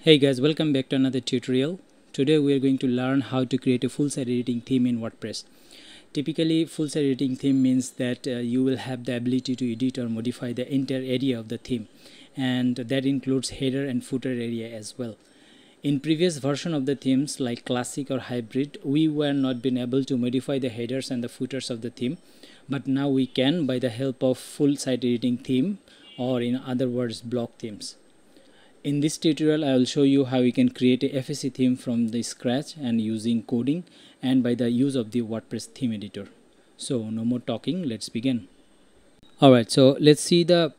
Hey guys, welcome back to another tutorial. Today we are going to learn how to create a full site editing theme in WordPress. Typically, full site editing theme means that you will have the ability to edit or modify the entire area of the theme, and that includes header and footer area as well. In previous version of the themes like classic or hybrid, we were not been able to modify the headers and the footers of the theme, but now we can by the help of full site editing theme, or in other words block themes. In this tutorial, I will show you how you can create a FSE theme from the scratch and using coding and by the use of the WordPress theme editor. So no more talking, let's begin. Alright, so let's see the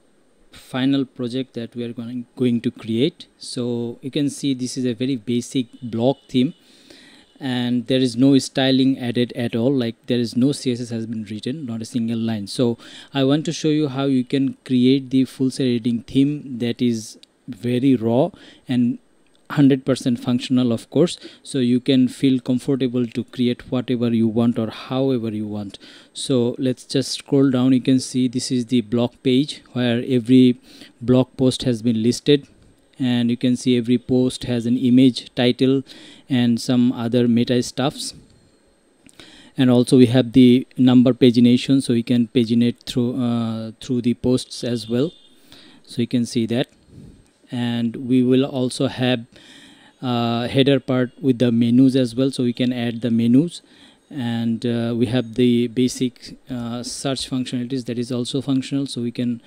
final project that we are going to create. So you can see this is a very basic block theme and there is no styling added at all, like there is no CSS has been written, not a single line. So I want to show you how you can create the full site editing theme that is very raw and 100% functional, of course, so you can feel comfortable to create whatever you want or however you want. So let's just scroll down. You can see this is the blog page where every blog post has been listed, and you can see every post has an image, title and some other meta stuffs. And also we have the number pagination, so you can paginate through the posts as well, so you can see that. And we will also have header part with the menus as well, so we can add the menus. And we have the basic search functionalities that is also functional, so we can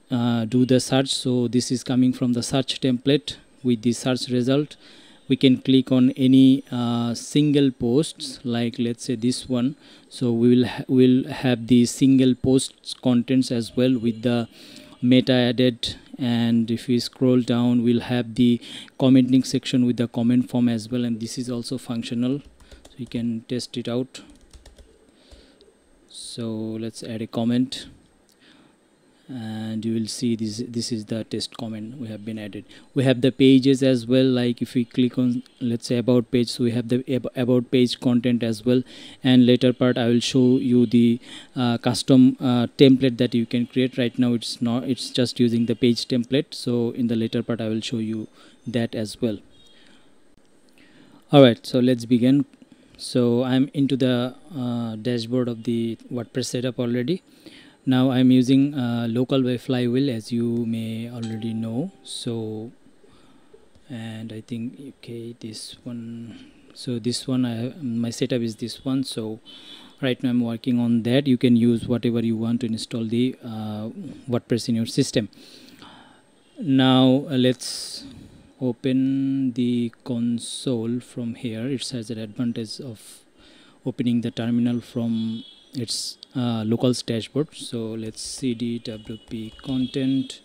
do the search. So this is coming from the search template with the search result. We can click on any single posts, like let's say this one, so we will have the single posts contents as well with the meta added. And if we scroll down, we'll have the commenting section with the comment form as well, and this is also functional, so you can test it out. So let's add a comment and you will see this is the test comment we have been added. We have the pages as well, like if we click on let's say about page, so we have the about page content as well. And later part I will show you the custom template that you can create. Right now it's just using the page template, so in the later part I will show you that as well. Alright, so let's begin. So I'm into the dashboard of the WordPress setup already. Now I'm using local by flywheel, as you may already know. So, and I think okay, this one. So this one, my setup is this one. So right now I'm working on that. You can use whatever you want to install the WordPress in your system. Now let's open the console from here. It has an advantage of opening the terminal from its local dashboard. So let's cd wp content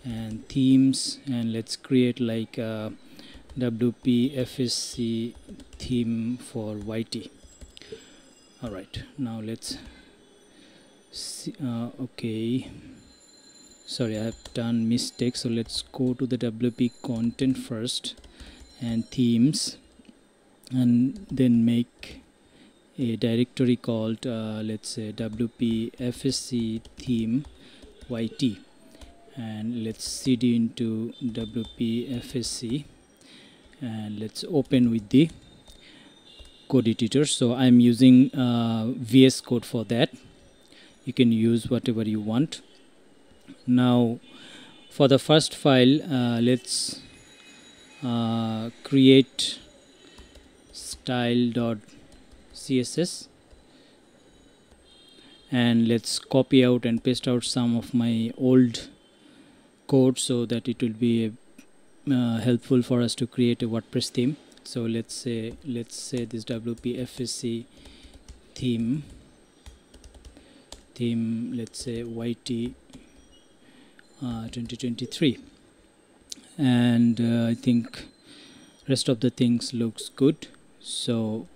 and themes, and let's create like wp FSE theme for YT. All right, now let's see. Okay, sorry, I have done mistake. So let's go to the wp content first and themes, and then make a directory called let's say wp FSE theme YT, and let's cd into wp FSE, and let's open with the code editor. So I'm using VS Code for that. You can use whatever you want. Now for the first file, let's create style.css, and let's copy out and paste out some of my old code so that it will be helpful for us to create a WordPress theme. So let's say this wp FSE theme, let's say YT 2023, and I think rest of the things looks good. So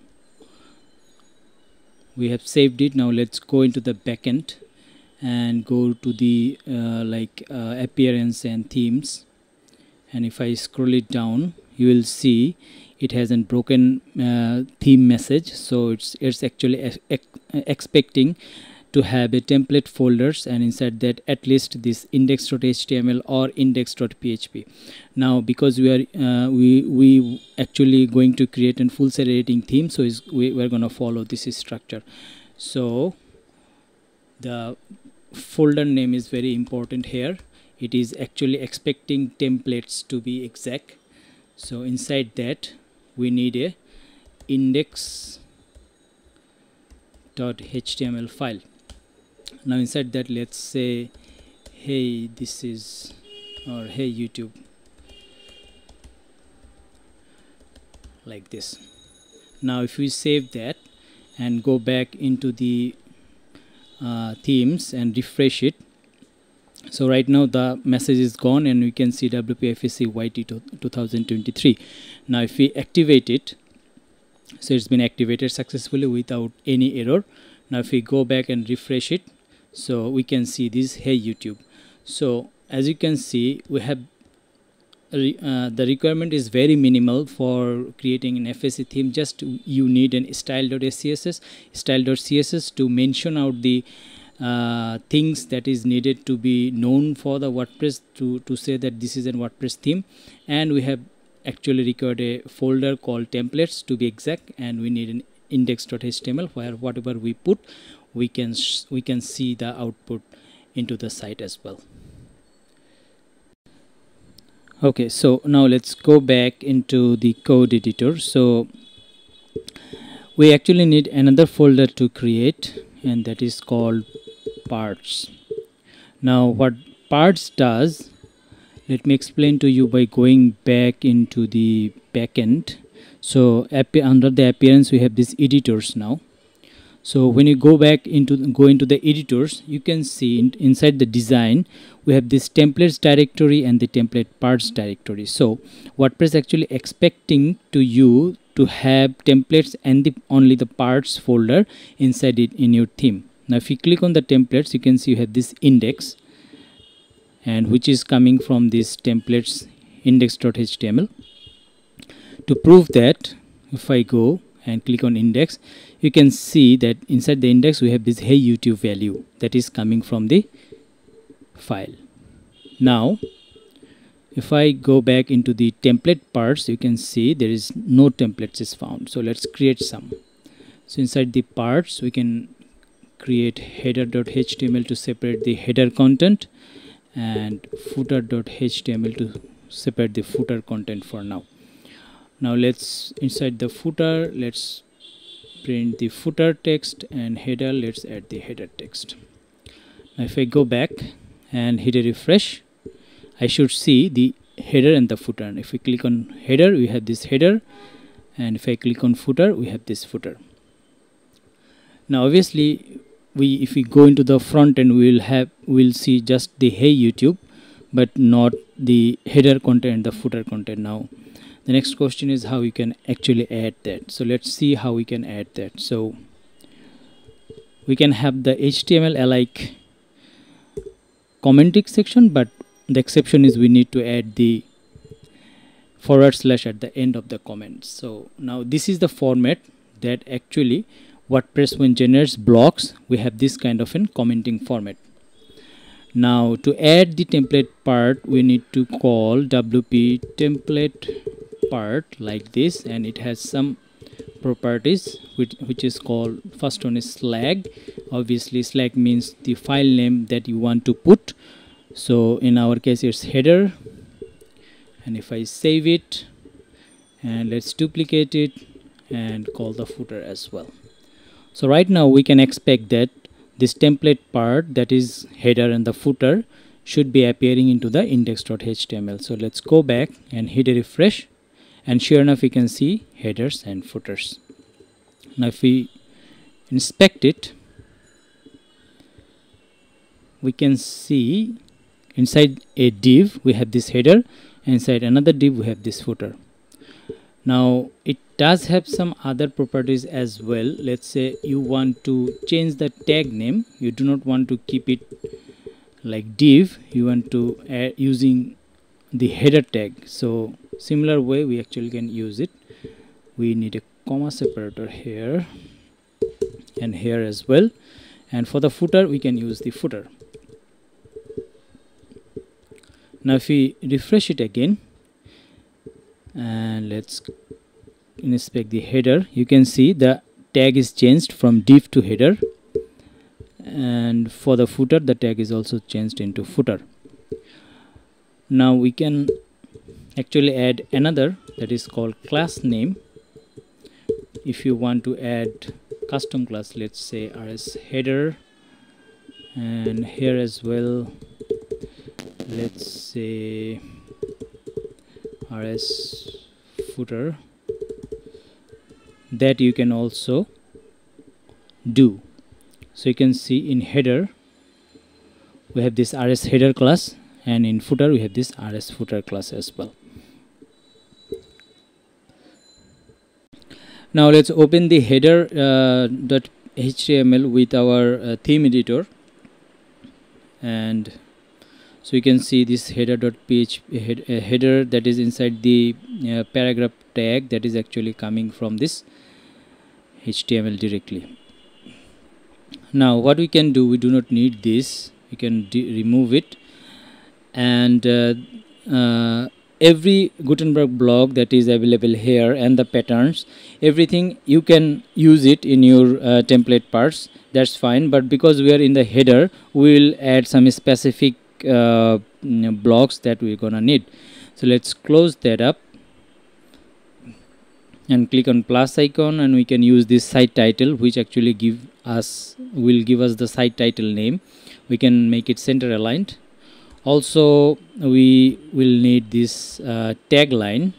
we have saved it. Now let's go into the backend and go to the appearance and themes, and if I scroll it down, you will see it has a broken theme message. So it's actually expecting to have a template folders, and inside that at least this index.html or index.php. Now because we are we actually going to create a full site editing theme, so we're going to follow this structure. So the folder name is very important here. It is actually expecting templates to be exact, so inside that we need a index.html file. Now inside that, let's say, hey this is, or hey YouTube, like this. Now if we save that and go back into the themes and refresh it, so right now the message is gone and we can see WP FSE YT 2023. Now if we activate it, so it's been activated successfully without any error. Now if we go back and refresh it, so we can see this hey YouTube. So as you can see, we have the requirement is very minimal for creating an FSE theme. Just you need an style.css to mention out the things that is needed to be known for the WordPress, to say that this is a WordPress theme. And we have actually required a folder called templates to be exact, and we need an index.html where whatever we put, we can see the output into the site as well. Okay, so now let's go back into the code editor. So we actually need another folder to create, and that is called parts. Now what parts does, let me explain to you by going back into the backend. So under the appearance we have these editors now. So when you go into the editors, you can see inside the design we have this templates directory and the template parts directory. So WordPress actually expecting to you to have templates and only the parts folder inside it in your theme. Now if you click on the templates, you can see you have this index, and which is coming from this templates index.html. To prove that, if I go and click on index, you can see that inside the index we have this hey YouTube value that is coming from the file. Now if I go back into the template parts, you can see there is no templates is found. So let's create some. So inside the parts we can create header.html to separate the header content, and footer.html to separate the footer content for now. Now let's, inside the footer, let's print the footer text, and header, let's add the header text. Now if I go back and hit a refresh, I should see the header and the footer. And if we click on header, we have this header, and if I click on footer, we have this footer. Now obviously if we go into the front end, we'll see just the hey YouTube, but not the header content and the footer content. Now the next question is how you can actually add that. So let's see how we can add that. So we can have the HTML alike commenting section, but the exception is we need to add the / at the end of the comment. So now this is the format that actually WordPress when generates blocks, we have this kind of a commenting format. Now to add the template part, we need to call WP template part like this, and it has some properties which is called, first one is slag. Obviously slag means the file name that you want to put. So in our case it's header, and if I save it and let's duplicate it and call the footer as well. So right now we can expect that this template part, that is header and the footer, should be appearing into the index.html. So let's go back and hit a refresh, and sure enough we can see headers and footers. Now if we inspect it, we can see inside a div we have this header, inside another div we have this footer. Now it does have some other properties as well. Let's say you want to change the tag name, you do not want to keep it like div, you want to add using the header tag. So similar way we actually can use it. We need a comma separator here and here as well, and for the footer we can use the footer. Now if we refresh it again and let's inspect the header, you can see the tag is changed from div to header, and for the footer the tag is also changed into footer. Now we can actually add another, that is called class name. If you want to add custom class, let's say rs header, and here as well let's say rs footer, that you can also do. So you can see in header we have this rs header class, and in footer we have this rs footer class as well. Now let's open the header .html with our theme editor, and so you can see this header.php header that is inside the paragraph tag, that is actually coming from this HTML directly. Now what we can do, we do not need this, we can remove it, and every Gutenberg block that is available here and the patterns, everything you can use it in your template parts, that's fine, but because we are in the header we will add some specific blocks that we're gonna need. So let's close that up and click on plus icon, and we can use this site title, which actually will give us the site title name. We can make it center aligned. Also we will need this tagline,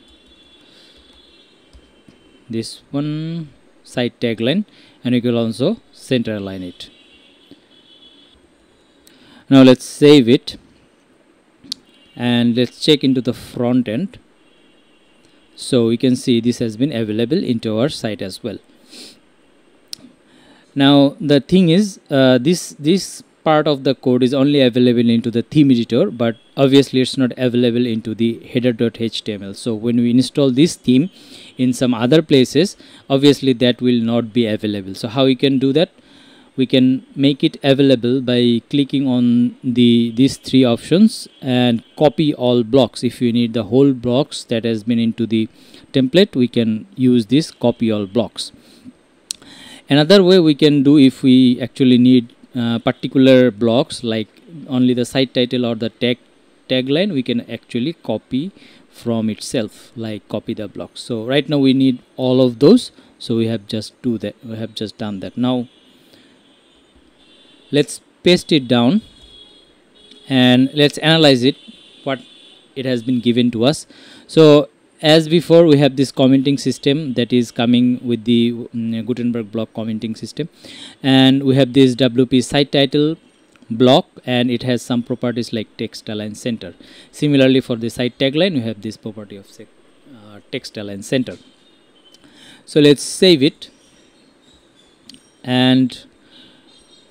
this one site tagline, and we can also center align it. Now let's save it and let's check into the front end. So we can see this has been available into our site as well. Now the thing is, this part of the code is only available into the theme editor, but obviously it's not available into the header.html. So when we install this theme in some other places, obviously that will not be available. So how we can do that? We can make it available by clicking on these three options and copy all blocks. If you need the whole blocks that has been into the template, we can use this copy all blocks. Another way we can do, if we actually need particular blocks like only the site title or the tagline, we can actually copy from itself, like copy the blocks. So right now we need all of those, so we have just done that. Now let's paste it down and let's analyze it, what it has been given to us. So as before, we have this commenting system that is coming with the Gutenberg block commenting system, and we have this WP site title block, and it has some properties like text align center. Similarly, for the site tagline, we have this property of text align center. So let's save it, and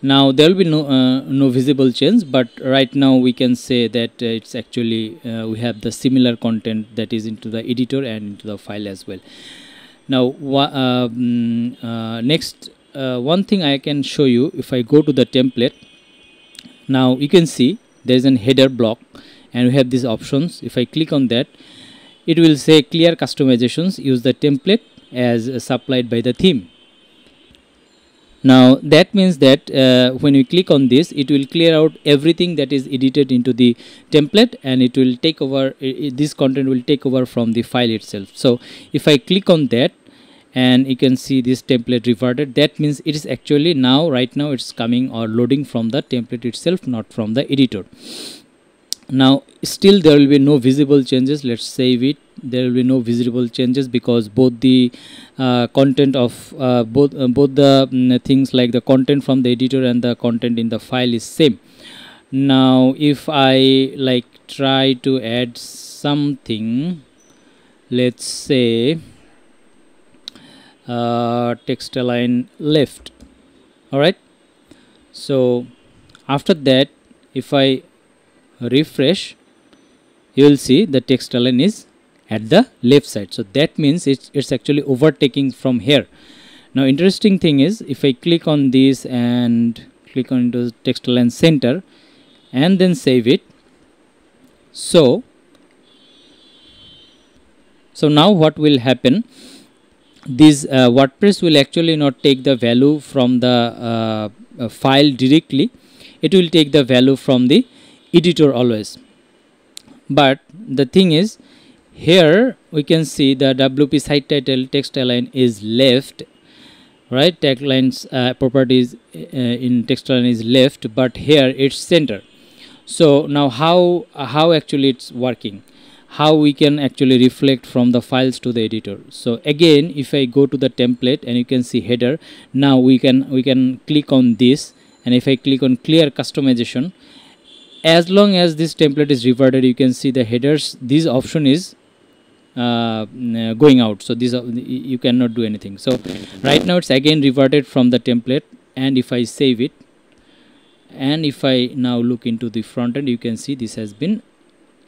now there will be no visible change, but right now we can say that it's actually we have the similar content that is into the editor and into the file as well. Now next one thing I can show you, if I go to the template, now you can see there is an header block and we have these options. If I click on that, it will say clear customizations, use the template as supplied by the theme. Now that means that when you click on this, it will clear out everything that is edited into the template, and it will take over, this content will take over from the file itself. So if I click on that, and you can see this template reverted, that means it is actually now, right now it's coming or loading from the template itself, not from the editor. Now still there will be no visible changes. Let's save it. There will be no visible changes because both the content of both the things like the content from the editor and the content in the file is same. Now if I like try to add something, let's say text align left. All right, so after that, if I refresh, you will see the text align is at the left side. So that means it's actually overtaking from here. Now interesting thing is, if I click on this and click on into text align center and then save it. So now what will happen, this WordPress will actually not take the value from the file directly, it will take the value from the editor always. But the thing is, here we can see the WP site title text align is left, right? Text lines properties in text align is left, but here it's center. So now how actually it's working, how we can actually reflect from the files to the editor. So again, if I go to the template and you can see header, now we can click on this, and if I click on clear customization, as long as this template is reverted, you can see the headers, this option is going out. So this you cannot do anything. So right now it's again reverted from the template, and if I save it and if I now look into the front end, you can see this has been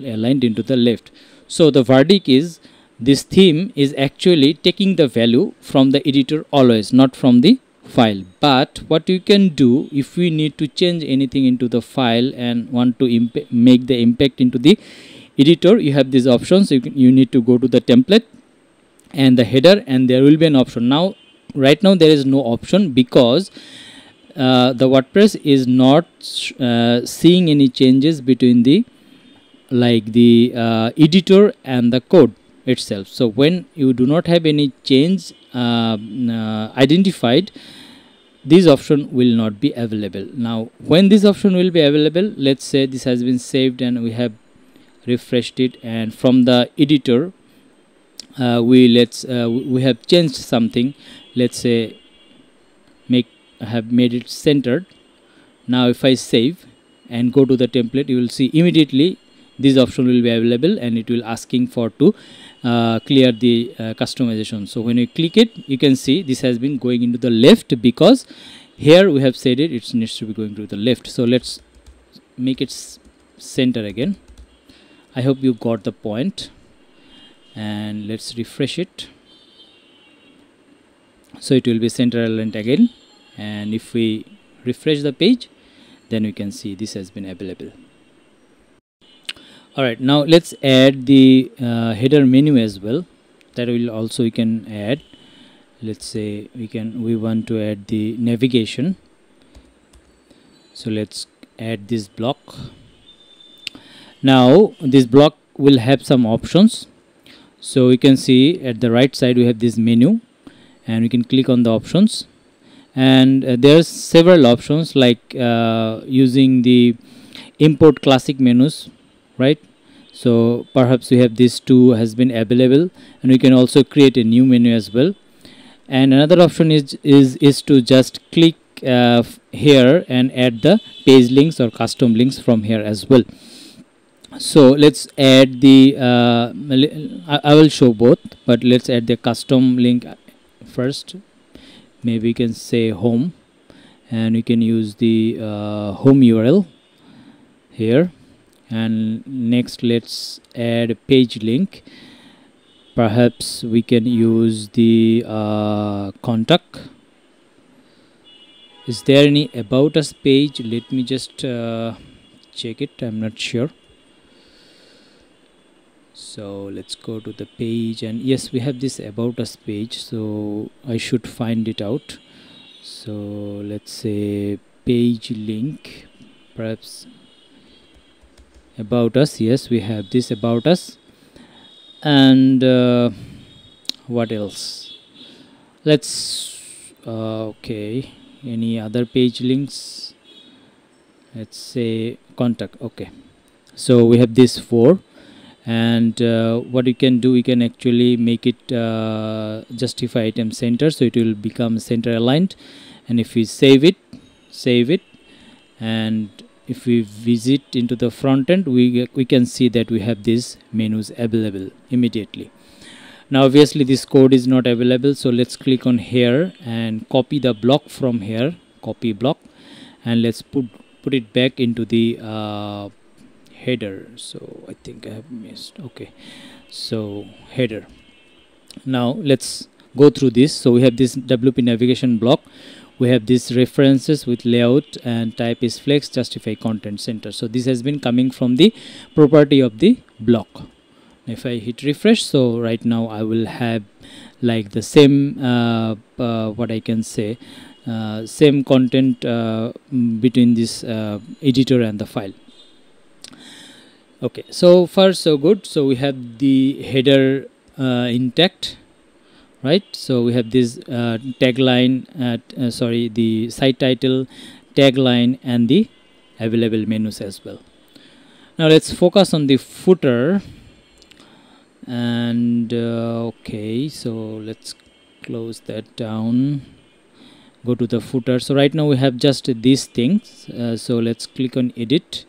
aligned into the left. So the verdict is, this theme is actually taking the value from the editor always, not from the file. But what you can do, if we need to change anything into the file and want to make the impact into the editor, you have these options. You need to go to the template and the header, and there will be an option. Now right now there is no option because the WordPress is not seeing any changes between the editor and the code itself. So when you do not have any change identified, this option will not be available. Now when this option will be available, let's say this has been saved and we have refreshed it, and from the editor we have changed something. Let's say have made it centered. Now if I save and go to the template, you will see immediately this option will be available, and it will asking for to clear the customization. So when you click it, you can see this has been going into the left, because here we have said it needs to be going to the left. So let's make it center again. I hope you got the point, and let's refresh it. So it will be center aligned again, and if we refresh the page, then we can see this has been available. Alright, now let's add the header menu as well. That will also we can add. Let's say we want to add the navigation. So let's add this block. Now this block will have some options. So we can see at the right side we have this menu, and we can click on the options, and there's several options like using the import classic menus, right? So perhaps we have these two has been available, and we can also create a new menu as well. And another option is to just click here and add the page links or custom links from here as well. So let's add the I will show both, but let's add the custom link first. Maybe we can say home, and we can use the home URL here. And next let's add a page link. Perhaps we can use the contact. Is there any about us page? Let me just check it. I'm not sure. So let's go to the page, and yes, we have this about us page, so I should find it out. So let's say page link, perhaps about us. Yes, we have this about us. And what else? Let's okay, any other page links? Let's say contact. Okay, so we have this 4. And what we can do, we can actually make it justify item center, so it will become center aligned. And if we save it, and if we visit into the front end, we can see that we have these menus available immediately. Now obviously this code is not available, so let's click on here and copy the block from here, copy block, and let's put it back into the header. So I think I have missed. Okay, so header. Now let's go through this. So we have this WP navigation block. we have these references with layout, and type is flex, justify content center. So this has been coming from the property of the block. If I hit refresh, so right now I will have like the same what I can say, same content between this editor and the file. Okay, so far so good. So we have the header intact, right? So we have this tagline, sorry, the site title, tagline, and the available menus as well. Now let's focus on the footer. And okay, so let's close that down, go to the footer. So right now we have just these things, so let's click on edit.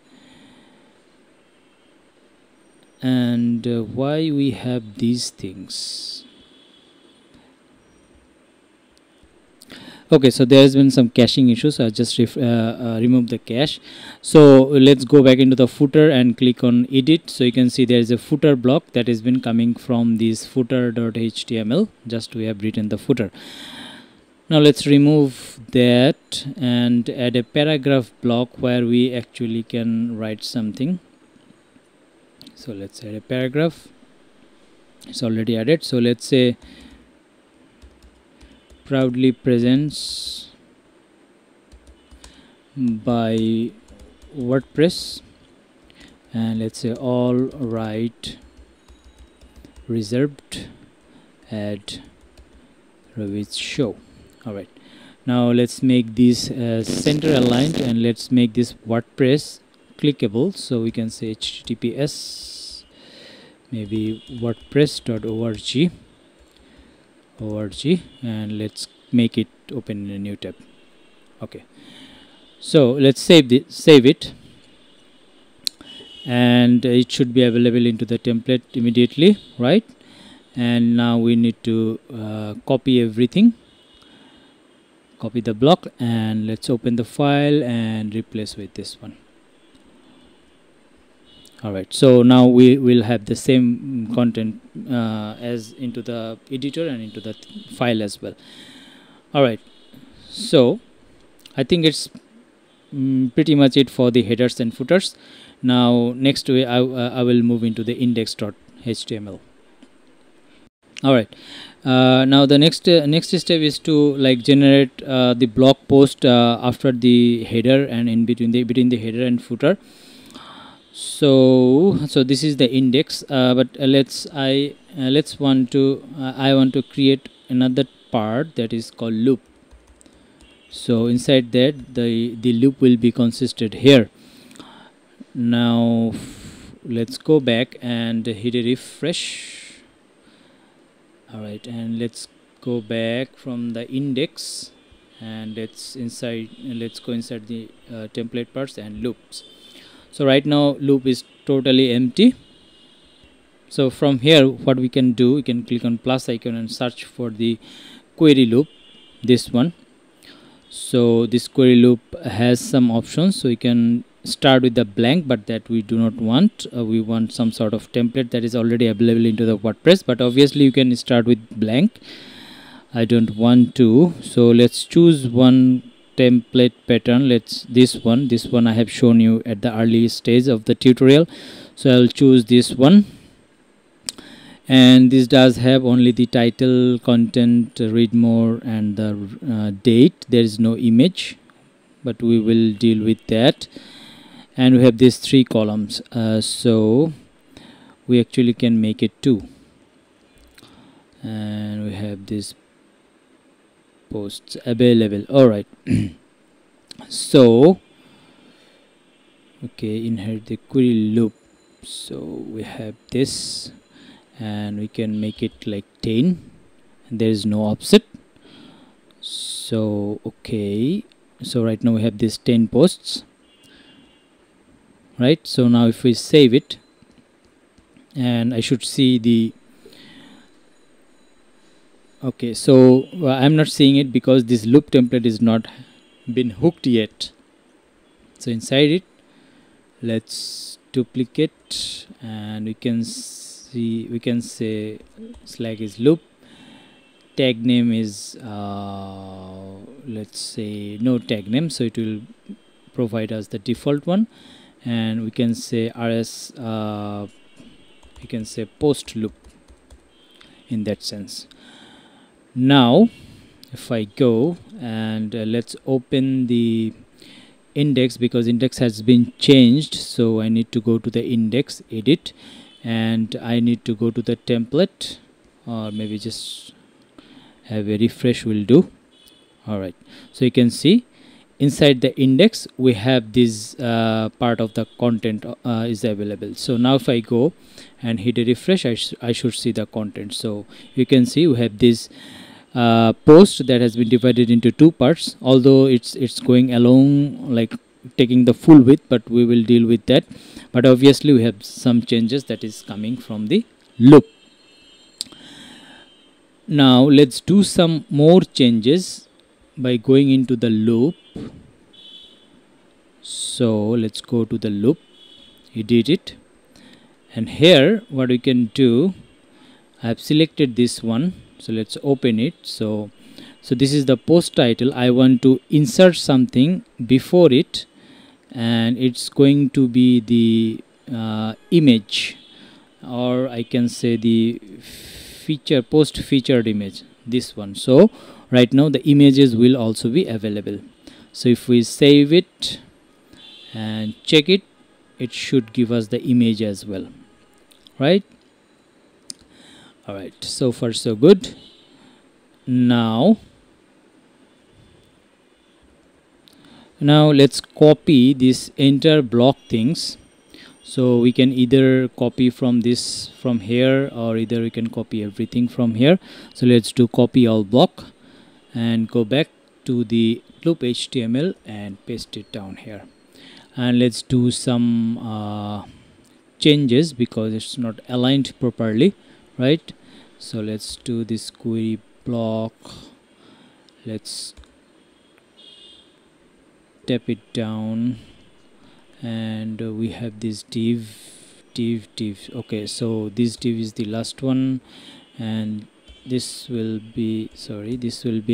And why we have these things? Okay, so there has been some caching issues, so I just remove the cache. So let's go back into the footer and click on edit. So you can see there is a footer block that has been coming from this footer.html. Just we have written the footer. Now let's remove that and add a paragraph block where we actually can write something. So let's add a paragraph. It's already added. So let's say proudly presents by WordPress, and let's say all right reserved add with show. All right, now let's make this center aligned, and let's make this WordPress clickable. So we can say https maybe wordpress.org, and let's make it open in a new tab. Okay, so let's save it, and it should be available into the template immediately, right? And now we need to copy everything, copy the block, and let's open the file and replace with this one. Alright, so now we will have the same content as into the editor and into the file as well. Alright, so I think it's pretty much it for the headers and footers. Now next I will move into the index.html. Alright, now the next step is to like generate the blog post after the header and in between the header and footer. So this is the index, but I want to create another part that is called loop. So inside that the loop will be consisted here. Now let's go back and hit a refresh. All right, and let's go back from the index, and let's go inside the template parts and loops. So right now loop is totally empty. So from here what we can do, we can click on plus icon and search for the query loop, this one. So this query loop has some options, so we can start with the blank, but that we do not want. We want some sort of template that is already available into the WordPress, but obviously you can start with blank. I don't want to, so let's choose one template pattern. This one I have shown you at the early stage of the tutorial, so I'll choose this one. And this does have only the title, content, read more, and the date. There is no image, but we will deal with that. And we have these 3 columns, so we actually can make it 2, and we have this posts available. All right. So okay, inherit the query loop. So we have this, and we can make it like 10, and there is no offset. So okay, so right now we have this 10 posts, right? So now if we save it, and I should see the okay, so I'm not seeing it because this loop template is not been hooked yet. So inside it, let's duplicate, and we can say Slack is loop, tag name is let's say no tag name, so it will provide us the default one, and we can say rs we can say post loop in that sense. Now if I go and let's open the index, because index has been changed, so I need to go to the index, edit, and I need to go to the template, or maybe just have a refresh will do. Alright, so you can see inside the index we have this part of the content is available. So now if I go and hit a refresh, I should see the content. So you can see we have this post that has been divided into two parts, although it's going along like taking the full width, but we will deal with that. But obviously we have some changes that is coming from the loop. Now let's do some more changes by going into the loop. So let's go to the loop, edit it, and here what we can do, I have selected this one, so let's open it. So this is the post title. I want to insert something before it, and it's going to be the image, or I can say the post featured image, this one. So right now the images will also be available. So if we save it and check it, it should give us the image as well, right? Alright, so far so good. Now let's copy this entire block things. So we can either copy from here, or either we can copy everything from here. So let's do copy all block and go back to the loop HTML and paste it down here. And let's do some changes because it's not aligned properly, right? So let's do this query block. Let's tap it down, and we have this div. Okay, so this div is the last one, and this will be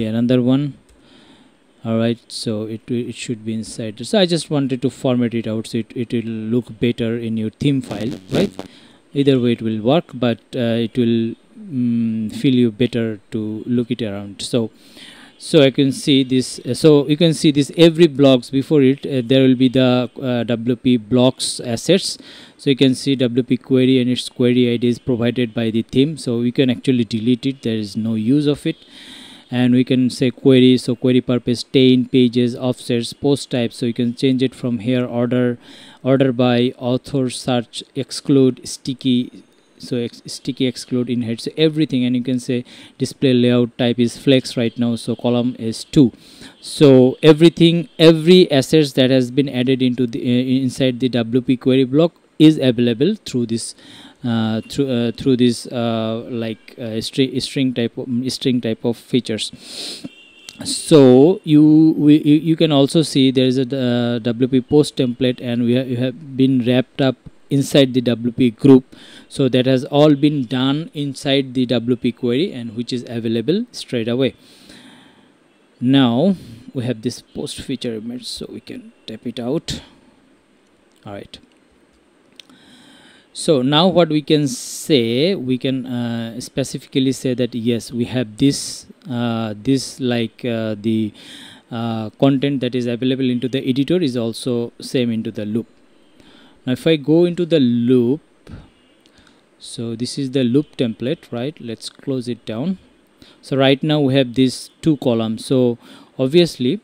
another one. Alright, so it should be inside. So I just wanted to format it out so it will look better in your theme file, right? Either way it will work, but it will feel you better to look it around. So I can see this. So you can see this every blocks before it. There will be the WP blocks assets. So you can see WP query, and its query ID is provided by the theme. So we can actually delete it. There is no use of it. And we can say query. So query purpose 10 pages, offsets, post type. So you can change it from here. Order by, author, search, exclude, sticky. So sticky, exclude, inherit, so everything. And you can say display layout type is flex right now, so column is 2. So every assets that has been added into the inside the WP query block is available through this through this string type of features. So you can also see there is a WP post template, and you have been wrapped up inside the WP group. So that has all been done inside the WP query, and which is available straight away. Now we have this post feature image, so we can tap it out. All right, so now what we can say, we can specifically say that yes, we have this the content that is available into the editor is also same into the loop. Now if I go into the loop, so this is the loop template, right? Let's close it down. So right now we have these two columns. So obviously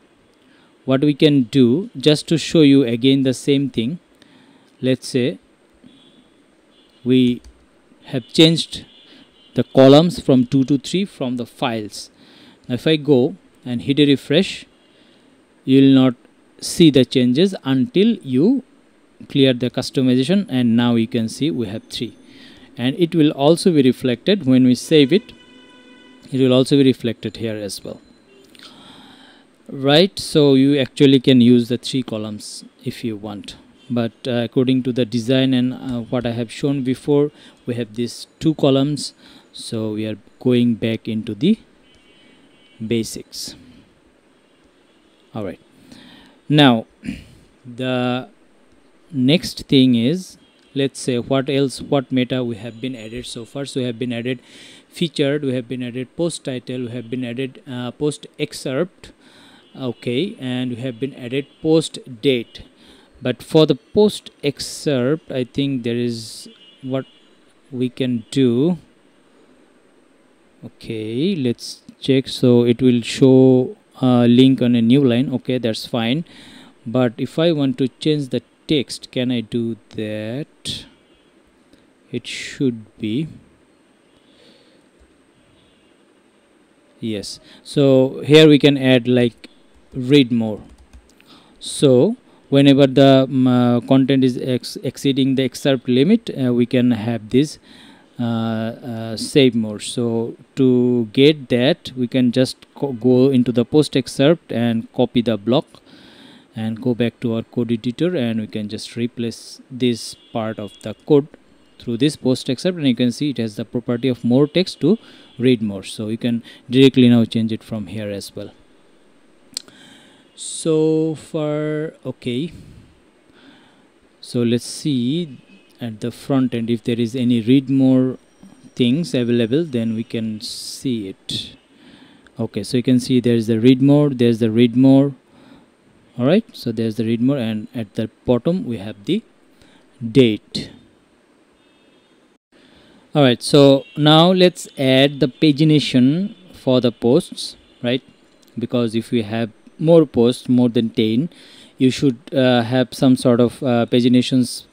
what we can do, just to show you again the same thing, let's say we have changed the columns from 2 to 3 from the files. Now if I go and hit a refresh, you will not see the changes until you clear the customization, and now you can see we have 3, and it will also be reflected when we save it. It will also be reflected here as well, right? So you actually can use the 3 columns if you want, but according to the design and what I have shown before, we have these 2 columns. So we are going back into the basics. All right, now the next thing is, let's say what meta we have been added so far. So we have been added featured, we have been added post title, we have been added post excerpt, okay, and we have been added post date. But for the post excerpt, I think there is what we can do. Okay, let's check. So it will show a link on a new line. Okay, that's fine. But if I want to change the text, can I do that? It should be yes. So here we can add like read more. So whenever the content is exceeding the excerpt limit, we can have this save more. So to get that, we can just go into the post excerpt and copy the block and go back to our code editor, and we can just replace this part of the code through this post excerpt, and you can see it has the property of more text to read more. So you can directly now change it from here as well. So far okay, so let's see at the front end if there is any read more things available, then we can see it. Okay, so you can see there's the read more, there's the read more. All right, so there's the read more, and at the bottom we have the date. All right, so now let's add the pagination for the posts, right? Because if we have more posts, more than 10, you should have some sort of paginations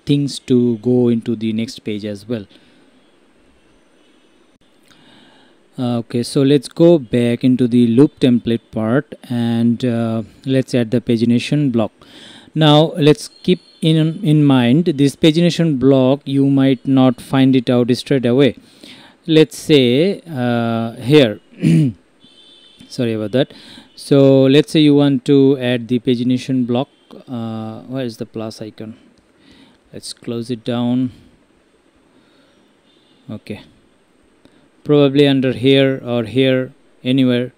things to go into the next page as well. Okay, so let's go back into the loop template part, and let's add the pagination block. Now let's keep in mind this pagination block, you might not find it out straight away. Let's say here sorry about that. So let's say you want to add the pagination block. Where is the plus icon? Let's close it down. Okay, probably under here or here, anywhere.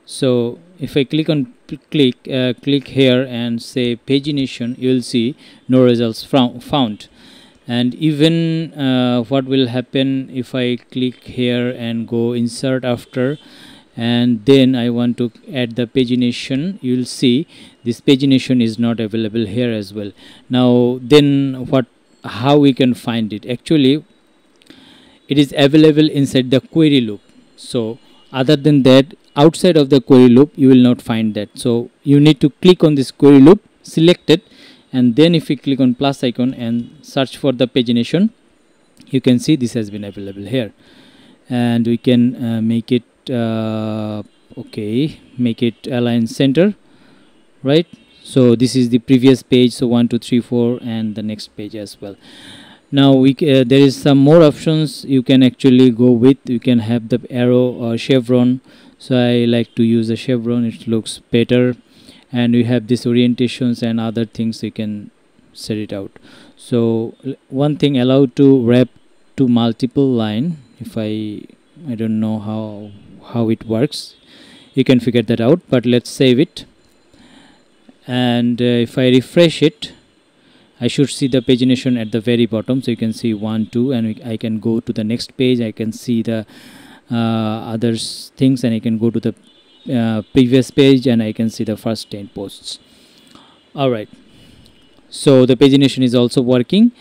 So if I click on click here and say pagination, you will see no results found. And even what will happen if I click here and go insert after, and then I want to add the pagination, you will see this pagination is not available here as well. Now then how we can find it? Actually it is available inside the query loop. So other than that, outside of the query loop, you will not find that. So you need to click on this query loop, select it, and then if you click on plus icon and search for the pagination, you can see this has been available here. And we can make it okay, make it align center, right? So this is the previous page, so 1 2 3 4, and the next page as well. Now there is some more options you can actually go with. You can have the arrow or chevron, so I like to use a chevron, it looks better. And we have this orientations and other things, you can set it out. So one thing, allowed to wrap to multiple line. If I don't know how it works, you can figure that out, but let's save it. And if I refresh it, I should see the pagination at the very bottom. So you can see 1 2, and I can go to the next page. I can see the other things, and I can go to the previous page, and I can see the first 10 posts. All right, so the pagination is also working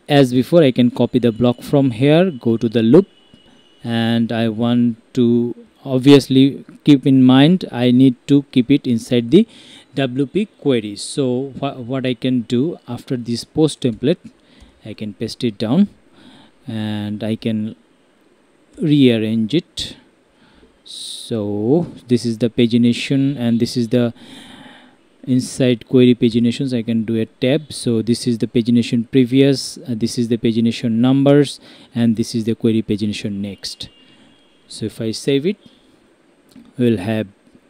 as before. I can copy the block from here, go to the loop, and I want to obviously keep in mind I need to keep it inside the WP query. So what I can do, after this post template, I can paste it down and I can rearrange it. So this is the pagination, and this is the inside query paginations. I can do a tab. So this is the pagination previous, this is the pagination numbers, and this is the query pagination next. So if I save it, we'll have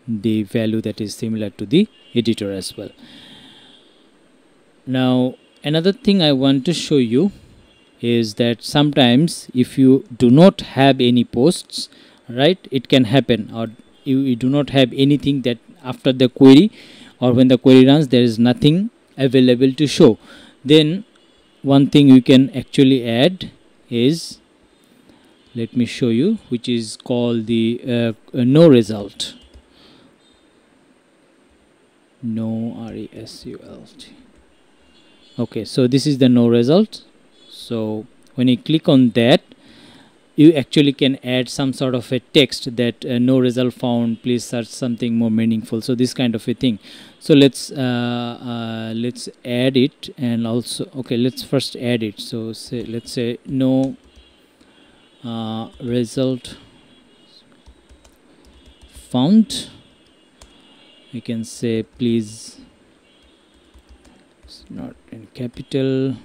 the value that is similar to the editor as well. Now another thing I want to show you is that sometimes if you do not have any posts, right, it can happen, or you do not have anything that after the query or when the query runs, there is nothing available to show. Then one thing you can actually add is, let me show you, which is called the no result. No result. Okay, so this is the no result. So when you click on that, you actually can add some sort of a text that no result found, please search something more meaningful. So this kind of a thing. So let's add it. And also, okay, let's first add it. So say, let's say no result found. We can say please, it's not in capital,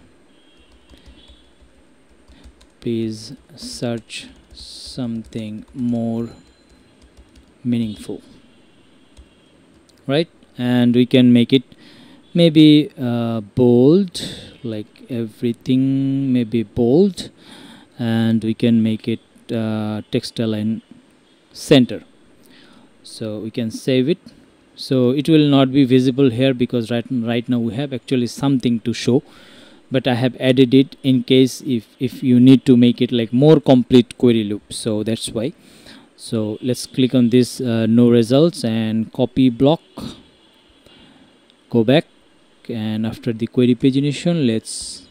please search something more meaningful, right? And we can make it maybe bold, like everything maybe bold, and we can make it text align center. So we can save it. So it will not be visible here because right now we have actually something to show, but I have added it in case if you need to make it like more complete query loop. So that's why. So let's click on this no results and copy block, go back, and after the query pagination, let's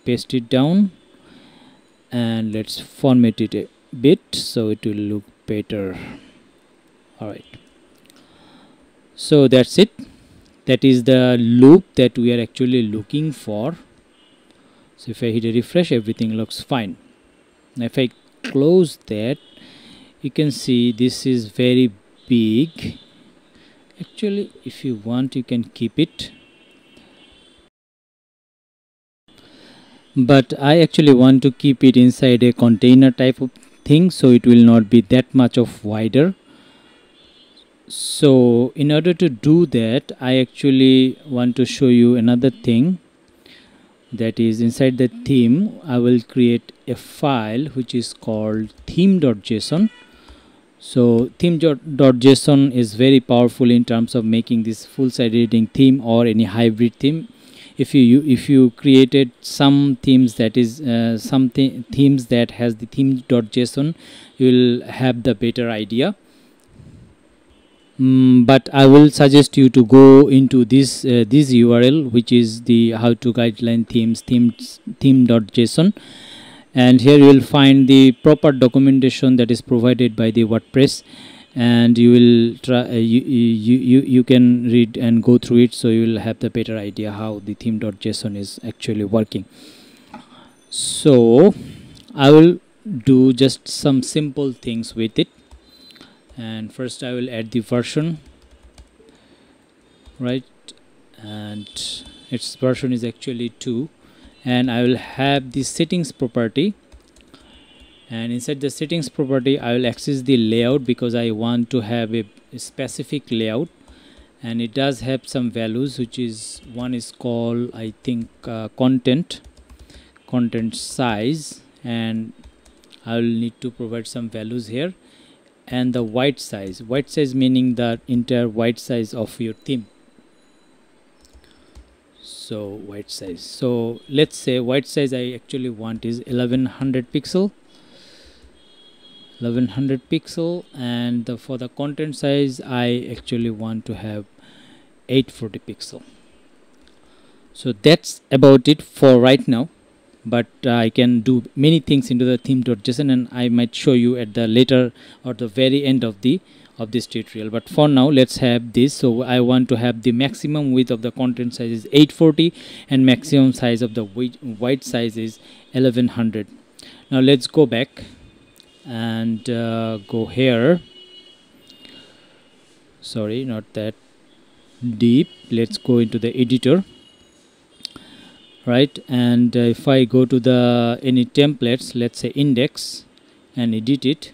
paste it down and let's format it a bit so it will look better. All right, so that's it. That is the loop that we are actually looking for. So if I hit a refresh, everything looks fine. Now if I close that, you can see this is very big. Actually, if you want, you can keep it, but I actually want to keep it inside a container type of thing, so it will not be that much of wider. So in order to do that, I actually want to show you another thing, that is inside the theme I will create a file which is called theme.json. So theme.json is very powerful in terms of making this full site editing theme or any hybrid theme. If you created some themes that is themes that has the theme.json, you will have the better idea. But I will suggest you to go into this URL, which is the how to guideline theme.json, and here you will find the proper documentation that is provided by the WordPress, and you will try you can read and go through it, so you will have the better idea how the theme.json is actually working. So I will do just some simple things with it. And first I will add the version, right, and its version is actually 2, and I will have the settings property, and inside the settings property I will access the layout because I want to have a specific layout, and it does have some values, which is one is called I think content size, and I will need to provide some values here, and the white size meaning the entire white size of your theme. So white size, so let's say white size I actually want is 1100 pixel, and for the content size I actually want to have 840 pixel. So that's about it for right now, but I can do many things into the theme.json, and I might show you at the later or the very end of this tutorial. But for now, let's have this. So I want to have the maximum width of the content size is 840 and maximum size of the white size is 1100. Now let's go back and go here. Sorry, not that deep. Let's go into the editor, right? And if I go to the any templates, let's say index, and edit it,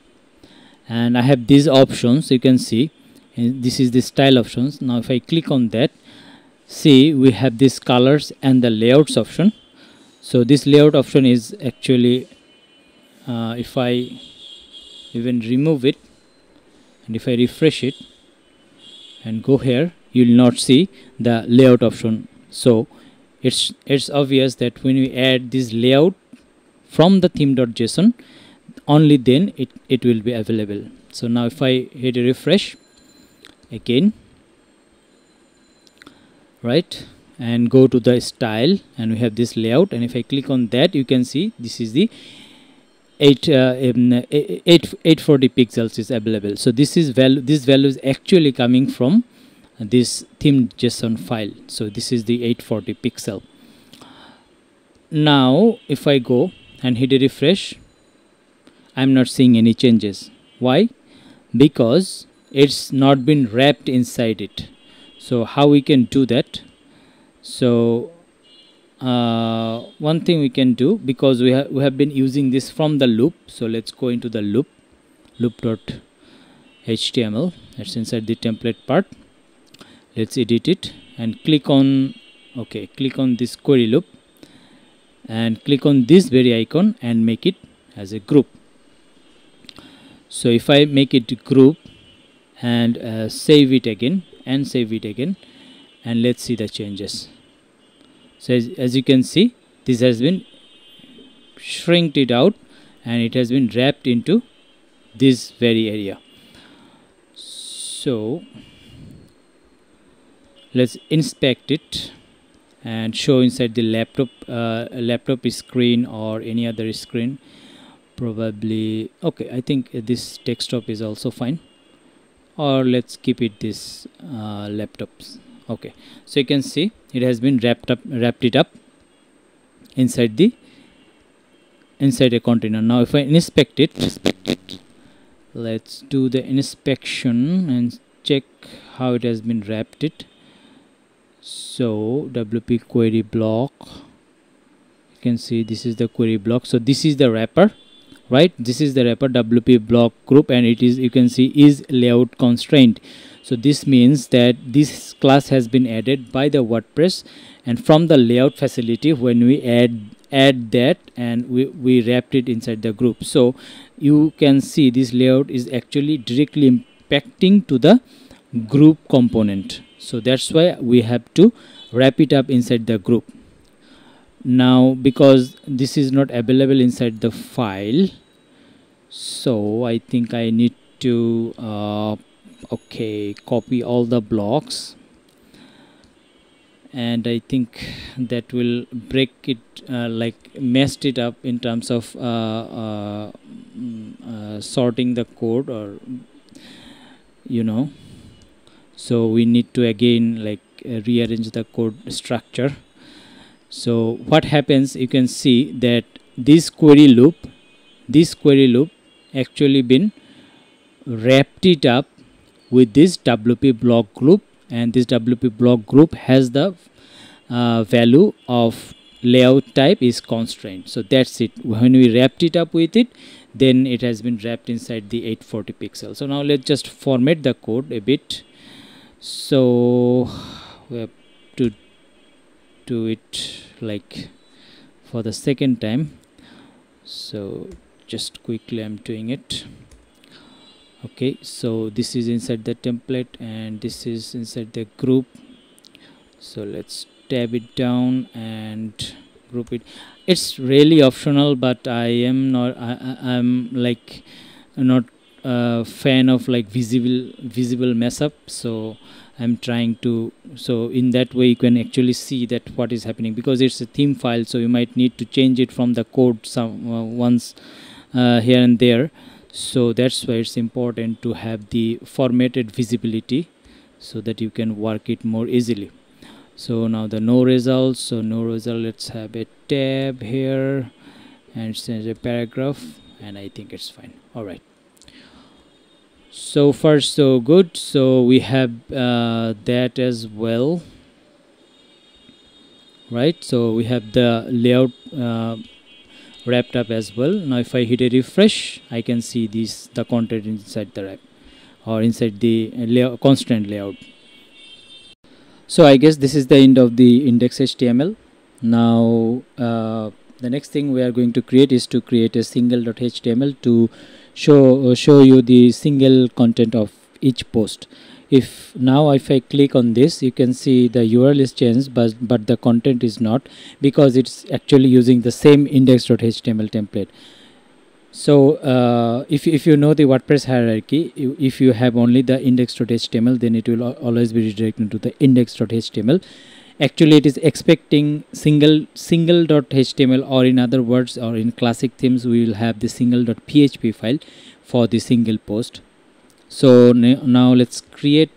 and I have these options, you can see, and this is the style options. Now if I click on that, see we have this colors and the layouts option. So this layout option is actually if I even remove it and if I refresh it and go here, you will not see the layout option. So it's obvious that when we add this layout from the theme.json, only then it will be available. So now if I hit a refresh again, right, and go to the style, and we have this layout, and if I click on that, you can see this is the 840 pixels is available. So this value is actually coming from this theme.json file. So this is the 840 pixel. Now if I go and hit a refresh, I'm not seeing any changes. Why? Because it's not been wrapped inside it. So how we can do that? So one thing we can do, because we have been using this from the loop, so let's go into the loop.html. That's inside the template part. Let's edit it and click on this query loop, and click on this very icon and make it as a group. So if I make it group and save it again, and let's see the changes. So as you can see, this has been shrinked it out, and it has been wrapped into this very area. So let's inspect it and show inside the laptop screen or any other screen. Probably okay, I think this desktop is also fine, or let's keep it this laptops. Okay, so you can see it has been wrapped it up inside a container. Now if I inspect it, let's do the inspection and check how it has been wrapped it. So WP query block, you can see this is the query block. So this is the wrapper, right? This is the wrapper WP block group, and it is, you can see, is layout constraint. So this means that this class has been added by the WordPress, and from the layout facility, when we add that, and we wrapped it inside the group. So you can see this layout is actually directly impacting to the group component. So that's why we have to wrap it up inside the group. Now because this is not available inside the file, so I think I need to copy all the blocks, and I think that will break it, messed it up in terms of sorting the code, or so we need to again rearrange the code structure. So what happens, you can see that this query loop actually been wrapped it up with this WP block group, and this WP block group has the value of layout type is constraint. So that's it. When we wrapped it up with it, then it has been wrapped inside the 840 pixels. So now let's just format the code a bit. So we have to do it for the second time. So just quickly I'm doing it. Okay, so this is inside the template, and this is inside the group. So let's tab it down and group it. It's really optional, but I'm not a fan of visible mess up. So I'm trying to, so in that way you can actually see that what is happening, because it's a theme file, so you might need to change it from the code once here and there. So that's why it's important to have the formatted visibility, so that you can work it more easily. So now the no results. So no result, let's have a tab here and change a paragraph, and I think it's fine. All right, so far so good. So we have that as well, right? So we have the layout wrapped up as well. Now if I hit a refresh, I can see the content inside the wrap, or inside the constraint layout. So I guess this is the end of the index.html. Now the next thing we are going to create is to create a single.html to show you the single content of each post. if I click on this, you can see the URL is changed, but the content is not, because it's actually using the same index.html template. So if you know the WordPress hierarchy, if you have only the index.html, then it will always be redirected to the index.html. Actually, it is expecting single.html, or in other words, or in classic themes, we will have the single.php file for the single post. So now let's create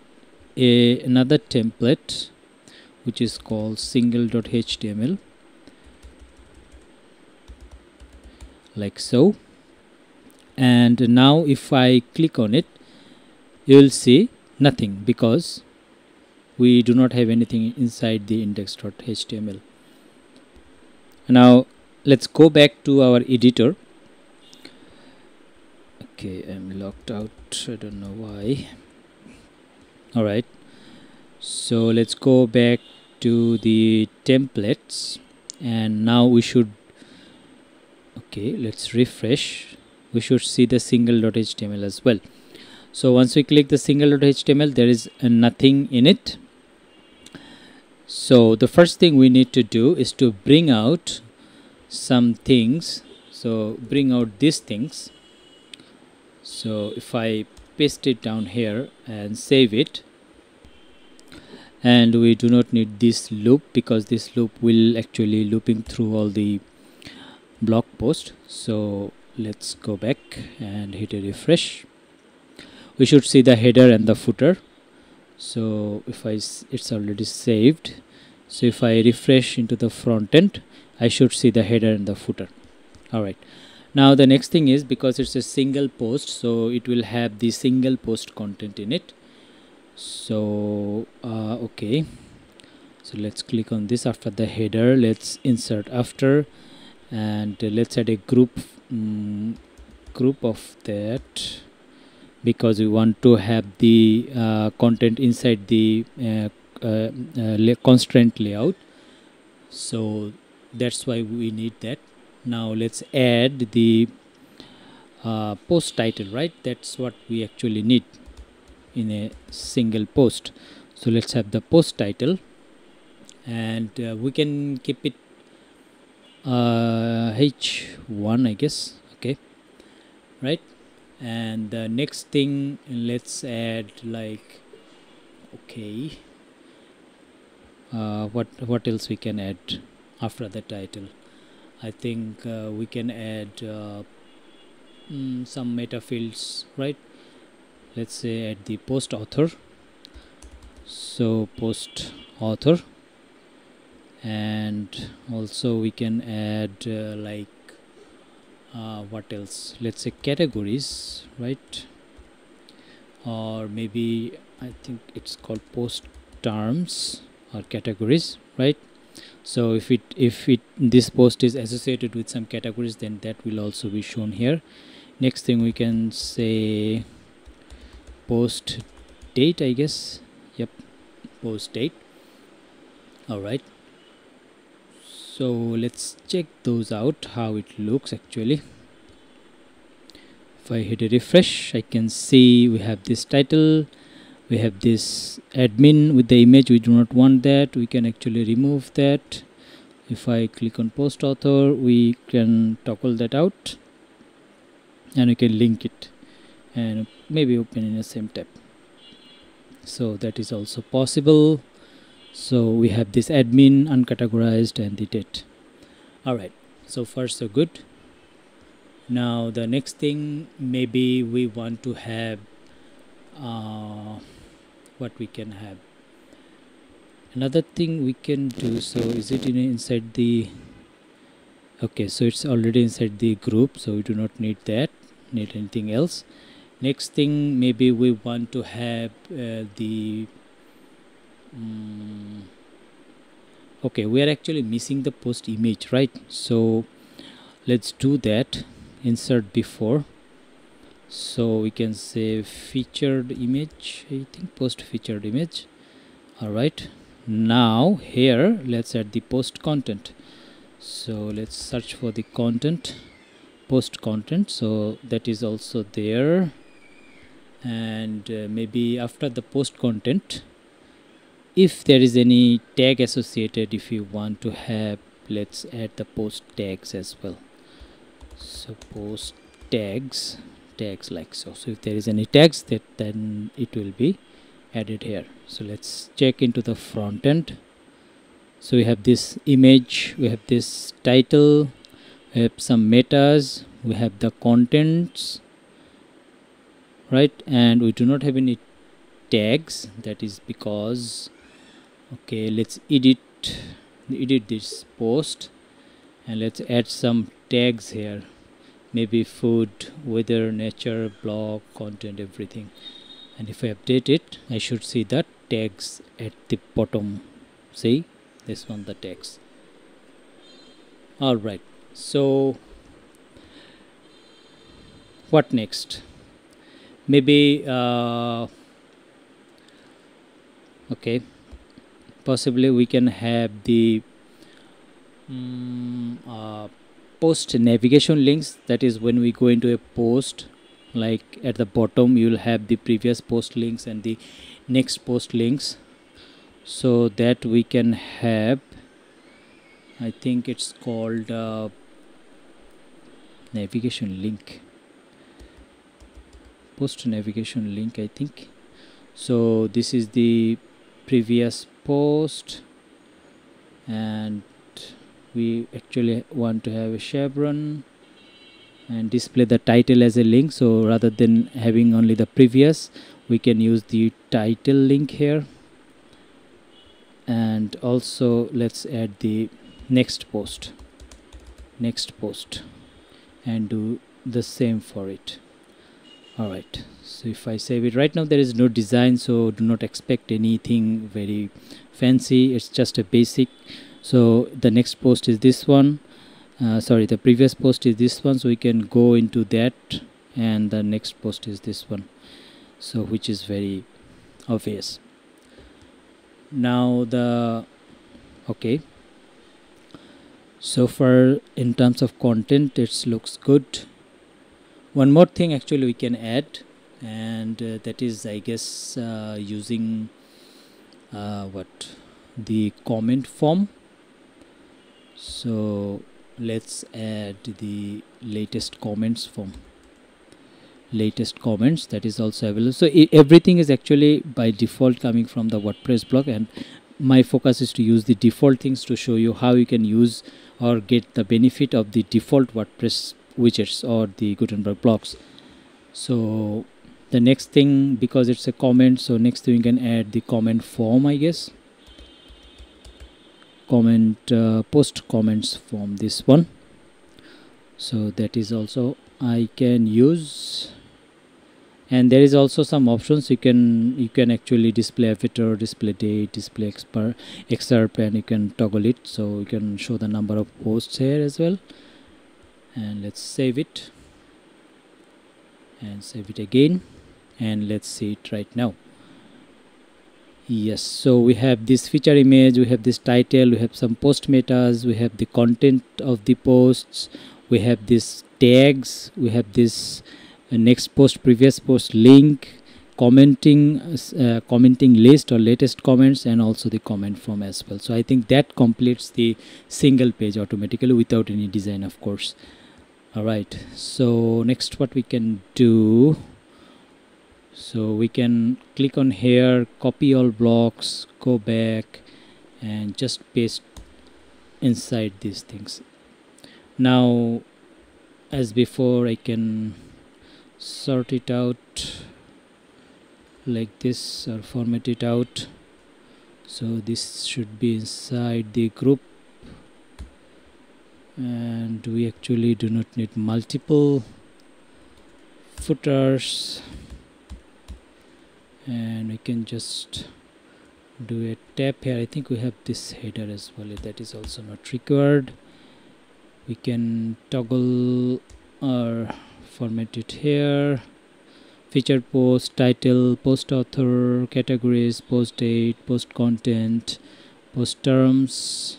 another template which is called single.html, like so. And now if I click on it, you will see nothing, because we do not have anything inside the index.html. Now let's go back to our editor. Okay, I'm locked out, I don't know why. Alright, so let's go back to the templates, and now we should, okay, let's refresh. We should see the single.html as well. So once we click the single.html, there is nothing in it. So the first thing we need to do is to bring out some things. So bring out these things. So if I paste it down here and save it, and we do not need this loop, because this loop will actually looping through all the blog post. So let's go back and hit a refresh. We should see the header and the footer. So if it's already saved. So if I refresh into the front end, I should see the header and the footer. Alright, now the next thing is, because it's a single post, so it will have the single post content in it. So okay, so let's click on this. After the header, let's insert after, and let's add a group of that, because we want to have the content inside the constraint layout. So that's why we need that. Now let's add the post title, right? That's what we actually need in a single post. So let's have the post title, and we can keep it H1, I guess. Okay, right. And the next thing, let's add, like, okay, what else we can add after the title? I think we can add some meta fields, right? Let's say add the post author. So post author, and also we can add like what else? Let's say categories, right? Or maybe I think it's called post terms or categories, right? So if this post is associated with some categories, then that will also be shown here. Next thing, we can say post date, I guess. Yep, post date. All right, so let's check those out, how it looks actually. If I hit a refresh, I can see we have this title, we have this admin with the image. We do not want that, we can actually remove that. If I click on post author, we can toggle that out, and we can link it and maybe open in the same tab. So that is also possible. So we have this admin, uncategorized, and the date. Alright, so far so good. Now the next thing, maybe we want to have what we can have. Another thing we can do, so is it inside the, okay, so it's already inside the group, so we do not need that, need anything else. Next thing, maybe we want to have the okay, we are actually missing the post image, right? So let's do that. Insert before, so we can say featured image, I think post featured image. Alright, now here let's add the post content. So let's search for the content, post content, so that is also there. and maybe after the post content, if there is any tag associated, if you want to have, let's add the post tags as well. So post tags like so. So if there is any tags, that then it will be added here. So let's check into the front end. So we have this image, we have this title, we have some metas, we have the contents, right? And we do not have any tags. That is because, okay, let's edit this post and let's add some tags here. Maybe food, weather, nature, blog, content, everything. And if I update it, I should see the tags at the bottom. See, this one, the tags. All right, so what next? Maybe okay, possibly we can have the post navigation links. That is, when we go into a post, like at the bottom you will have the previous post links and the next post links, so that we can have, I think it's called navigation link, post navigation link, I think. So this is the previous post, and we actually want to have a chevron and display the title as a link. So rather than having only the previous, we can use the title link here. And also let's add the next post and do the same for it. Alright, so if I save it, right now there is no design, so do not expect anything very fancy. It's just a basic. So the next post is this one, sorry, the previous post is this one, so we can go into that, and the next post is this one, so which is very obvious. Now the okay, so far in terms of content it looks good. One more thing actually we can add, and that is, I guess, using the comment form. So let's add the latest comments form, latest comments, that is also available. So everything is actually by default coming from the WordPress blog, and my focus is to use the default things to show you how you can use or get the benefit of the default WordPress widgets or the Gutenberg blocks. So the next thing, because it's a comment, so next thing you can add the comment form, I guess, comment post comments form, this one. So that is also I can use, and there is also some options. You can actually display avatar, display date, display excerpt, and you can toggle it, so you can show the number of posts here as well. And let's save it and save it again, and let's see it right now. Yes, so we have this feature image, we have this title, we have some post metas, we have the content of the posts, we have this tags, we have this next post, previous post link, commenting list or latest comments, and also the comment form as well. So I think that completes the single page automatically without any design, of course. Alright, so next what we can do, so we can click on here, copy all blocks, go back and just paste inside these things. Now as before, I can sort it out like this or format it out. So this should be inside the group, and we actually do not need multiple footers, and we can just do a tab here. I think we have this header as well, that is also not required. We can toggle or format it here, featured post, title, post author, categories, post date, post content, post terms.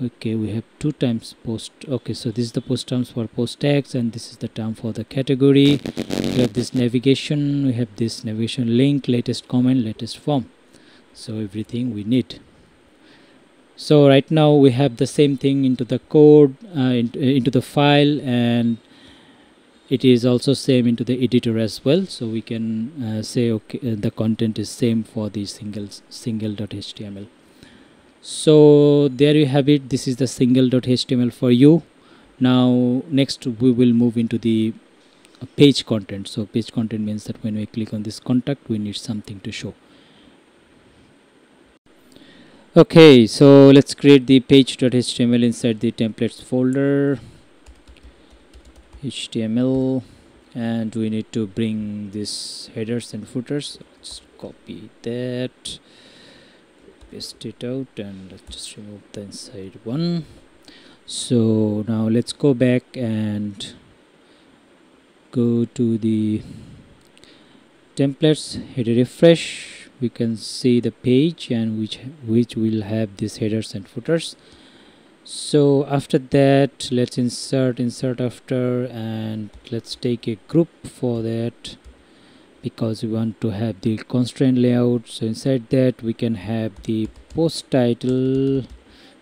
Okay, we have 2 times post. Okay, so this is the post terms for post tags, and this is the term for the category. We have this navigation, we have this navigation link, latest comment, latest form. So everything we need. So right now we have the same thing into the code, into the file, and it is also same into the editor as well. So we can say okay, the content is same for the single.html. So there you have it. This is the single.html for you. Now next we will move into the page content. So page content means that when we click on this contact, we need something to show. Okay, so let's create the page.html inside the templates folder, HTML, and we need to bring this headers and footers. Let's copy that, paste it out, and let's just remove the inside one. So now let's go back and go to the templates, hit a refresh. We can see the page and which will have these headers and footers. So after that, let's insert after, and let's take a group for that because we want to have the constraint layout. So inside that we can have the post title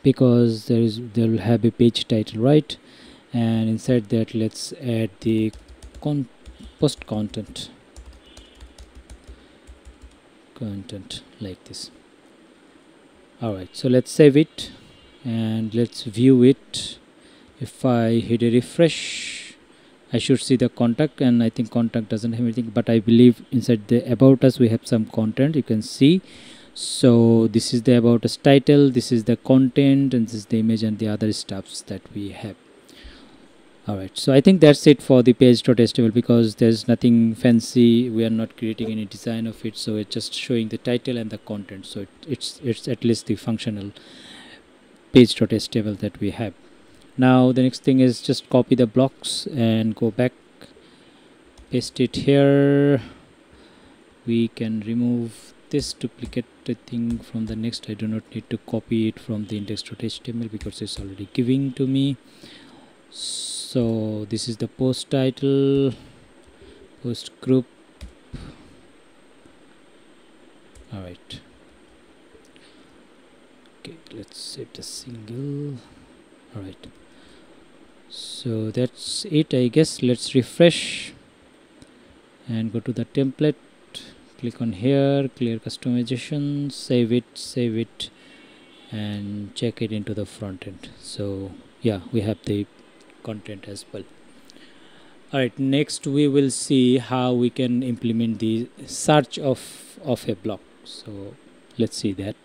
because there will have a page title, right? And inside that let's add the post content like this. Alright, so let's save it and let's view it. If I hit a refresh, I should see the contact, and I think contact doesn't have anything, but I believe inside the about us we have some content, you can see. So this is the about us title, this is the content, and this is the image and the other stuffs that we have. Alright, so I think that's it for the page.html because there's nothing fancy. We are not creating any design of it, so it's just showing the title and the content. So it's at least the functional page.html that we have. Now the next thing is just copy the blocks and go back, paste it here. We can remove this duplicate thing from the next. I do not need to copy it from the index.html because it's already giving to me. So this is the post title, post group. Alright, okay, let's save the single. Alright, so that's it, I guess. Let's refresh and go to the template, click on here, clear customization, save it and check it into the front end. So yeah, we have the content as well. Alright, next we will see how we can implement the search of a block. So let's see that.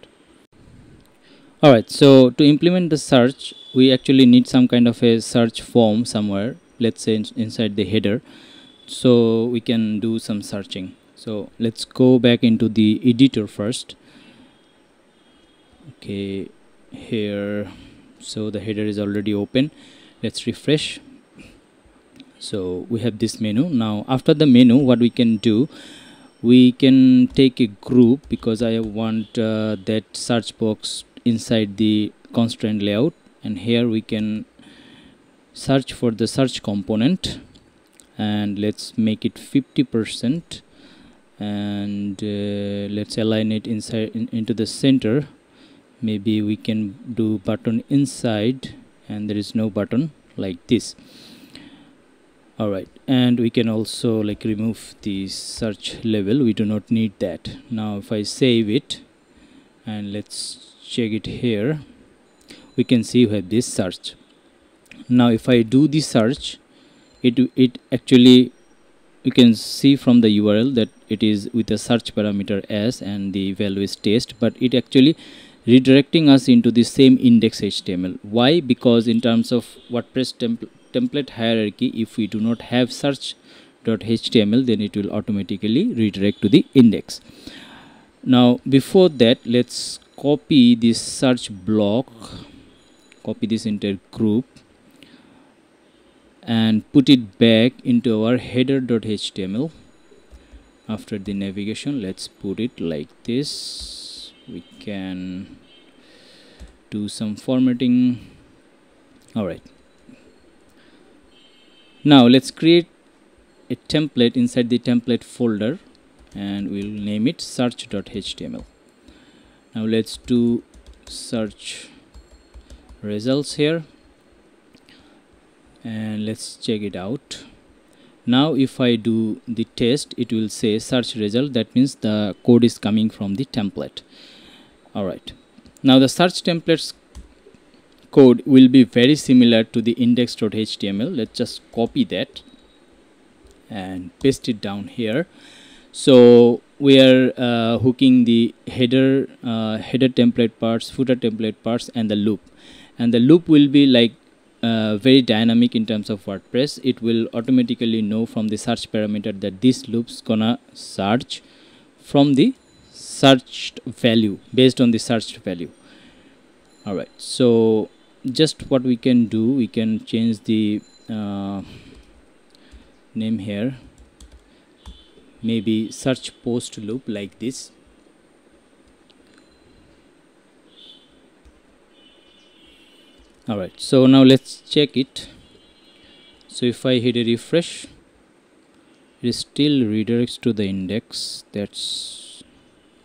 Alright, so to implement the search, we actually need some kind of a search form somewhere, let's say inside the header, so we can do some searching. So let's go back into the editor first. Okay, here, so the header is already open. Let's refresh. So we have this menu. Now after the menu, what we can do, we can take a group because I want that search box inside the constraint layout, and here we can search for the search component, and let's make it 50%, and let's align it inside into the center. Maybe we can do button inside, and there is no button like this. Alright, and we can also like remove the search level, we do not need that. Now if I save it and let's check it here, we can see we have this search. Now if I do the search, it actually, you can see from the URL that it is with the search parameter as and the value is test, but it actually redirecting us into the same index HTML. Why? Because in terms of WordPress template hierarchy, if we do not have search.html, then it will automatically redirect to the index. Now before that, let's copy this search block, copy this entire group and put it back into our header.html. After the navigation, let's put it like this. We can do some formatting. Alright, now let's create a template inside the template folder, and we'll name it search.html. now let's do search results here, and let's check it out. Now if I do the test, it will say search result. That means the code is coming from the template. Alright, now the search templates code will be very similar to the index.html. Let's just copy that and paste it down here. So we are hooking the header template parts, footer template parts, and the loop. And the loop will be like very dynamic in terms of WordPress. It will automatically know from the search parameter that this loop's gonna search from the searched value, based on the searched value. Alright, so just what we can do, we can change the name here, maybe search post loop, like this. Alright, so now let's check it. So if I hit a refresh, it still redirects to the index. That's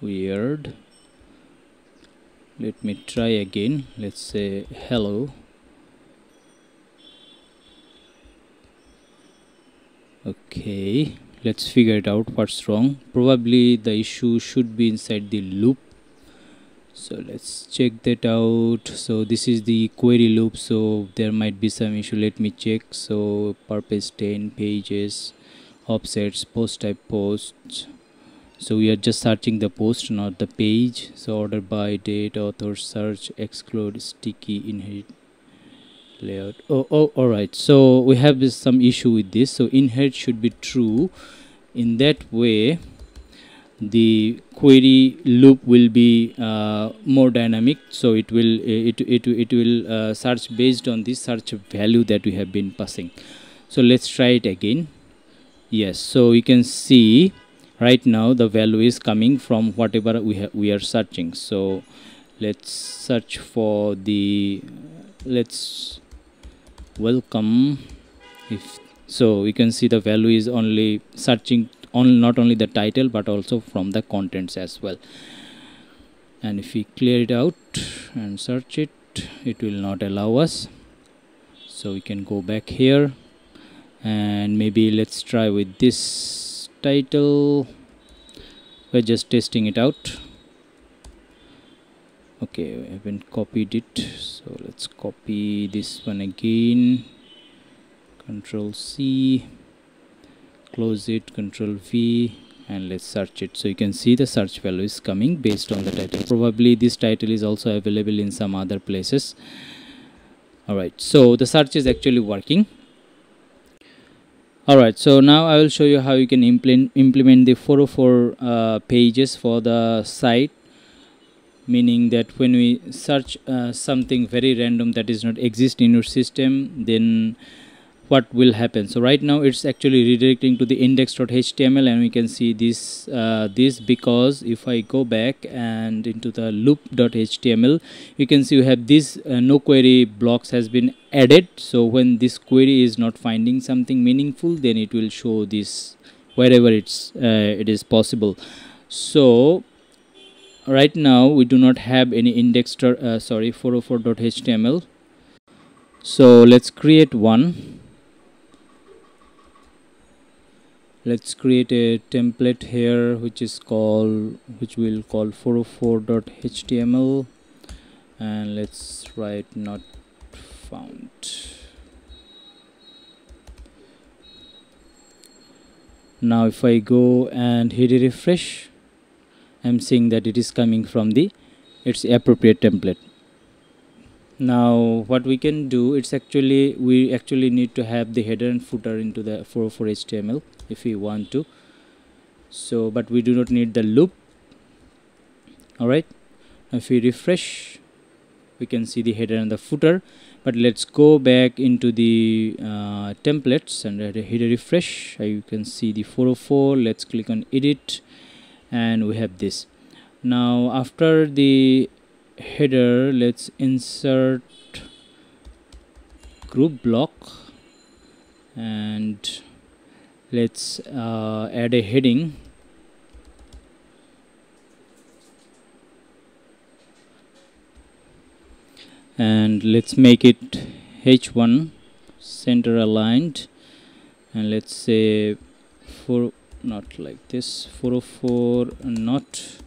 weird. Let me try again. Let's say hello. Okay, let's figure it out what's wrong. Probably the issue should be inside the loop. So let's check that out. So this is the query loop, so there might be some issue. Let me check. So purpose 10, pages, offsets, post type posts. So we are just searching the post, not the page. So order by, date, author, search, exclude, sticky, inherit, layout. Alright, so we have some issue with this. So inherit should be true. In that way the query loop will be more dynamic, so it will search based on the search value that we have been passing. So let's try it again. Yes, so you can see right now the value is coming from whatever we are searching. So let's search for the let's welcome. If so, we can see the value is only searching on not only the title but also from the contents as well. And if we clear it out and search it, it will not allow us. So we can go back here and maybe let's try with this title. We're just testing it out. Okay, I haven't copied it, so let's copy this one again. Control C, close it, Control V, and let's search it. So you can see the search value is coming based on the title. Probably this title is also available in some other places. Alright, so the search is actually working. Alright, so now I will show you how you can implement the 404 pages for the site. Meaning that when we search something very random that is not exist in your system, then what will happen? So right now it's actually redirecting to the index.html, and we can see this because if I go back and into the loop.html, you can see we have this no query blocks has been added. So when this query is not finding something meaningful, then it will show this wherever it is possible. So right now we do not have any index 404.html. so let's create one. Let's create a template here which we'll call 404.html, and let's write not found. Now if I go and hit a refresh, I'm seeing that it is coming from its appropriate template. Now what we can do, we actually need to have the header and footer into the 404 HTML if we want to. So but we do not need the loop. Alright, if we refresh, we can see the header and the footer. But let's go back into the templates and hit a refresh. You can see the 404. Let's click on edit, and we have this. Now after the header, let's insert group block, and let's add a heading. And let's make it H1 center aligned, and let's say for not like this 404 not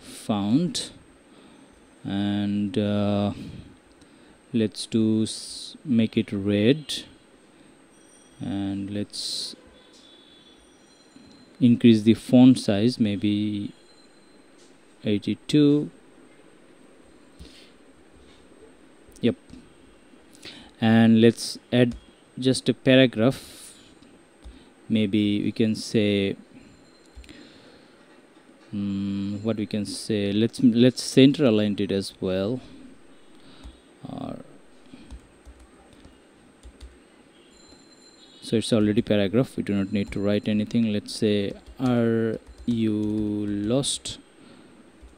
found, and let's make it red, and let's increase the font size, maybe 82. Yep. And let's add just a paragraph. Maybe we can say what we can say, let's center align it as well. So it's already paragraph, we do not need to write anything. Let's say, are you lost?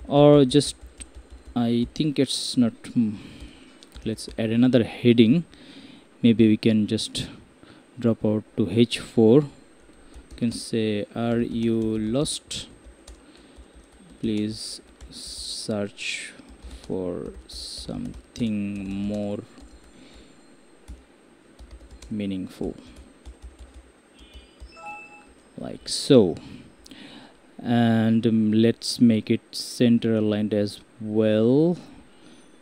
Or just, I think it's not. Let's add another heading. Maybe we can just drop out to H4. You can say, are you lost? Please search for something more meaningful, like so. And let's make it center aligned as well.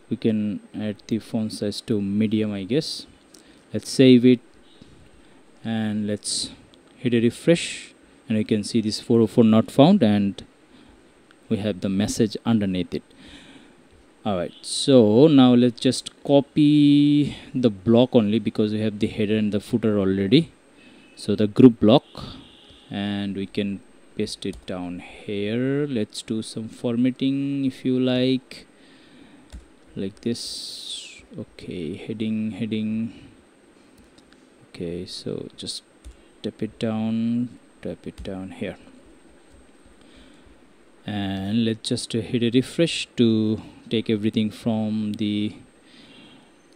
We can add the font size to medium, I guess. Let's save it, and let's hit a refresh, and you can see this 404 not found, and we have the message underneath it. Alright, so now let's just copy the block only, because we have the header and the footer already. So the group block, and we can paste it down here. Let's do some formatting if you like this. Okay, heading. Okay, so just tap it down here, and let's just hit a refresh to take everything from the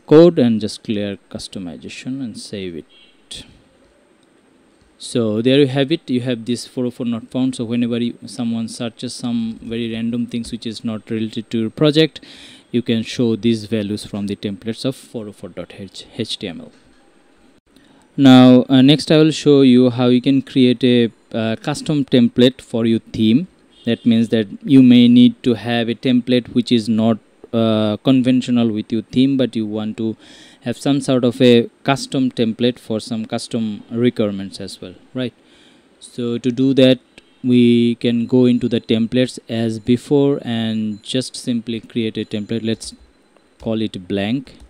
code, and just clear customization and save it. So there you have it. You have this 404 not found. So whenever someone searches some very random things which is not related to your project, you can show these values from the templates of 404.html. Now next I will show you how you can create a custom template for your theme. That means that you may need to have a template which is not conventional with your theme, but you want to have some sort of a custom template for some custom requirements as well, right? So to do that, we can go into the templates as before and just simply create a template. Let's call it blank.html,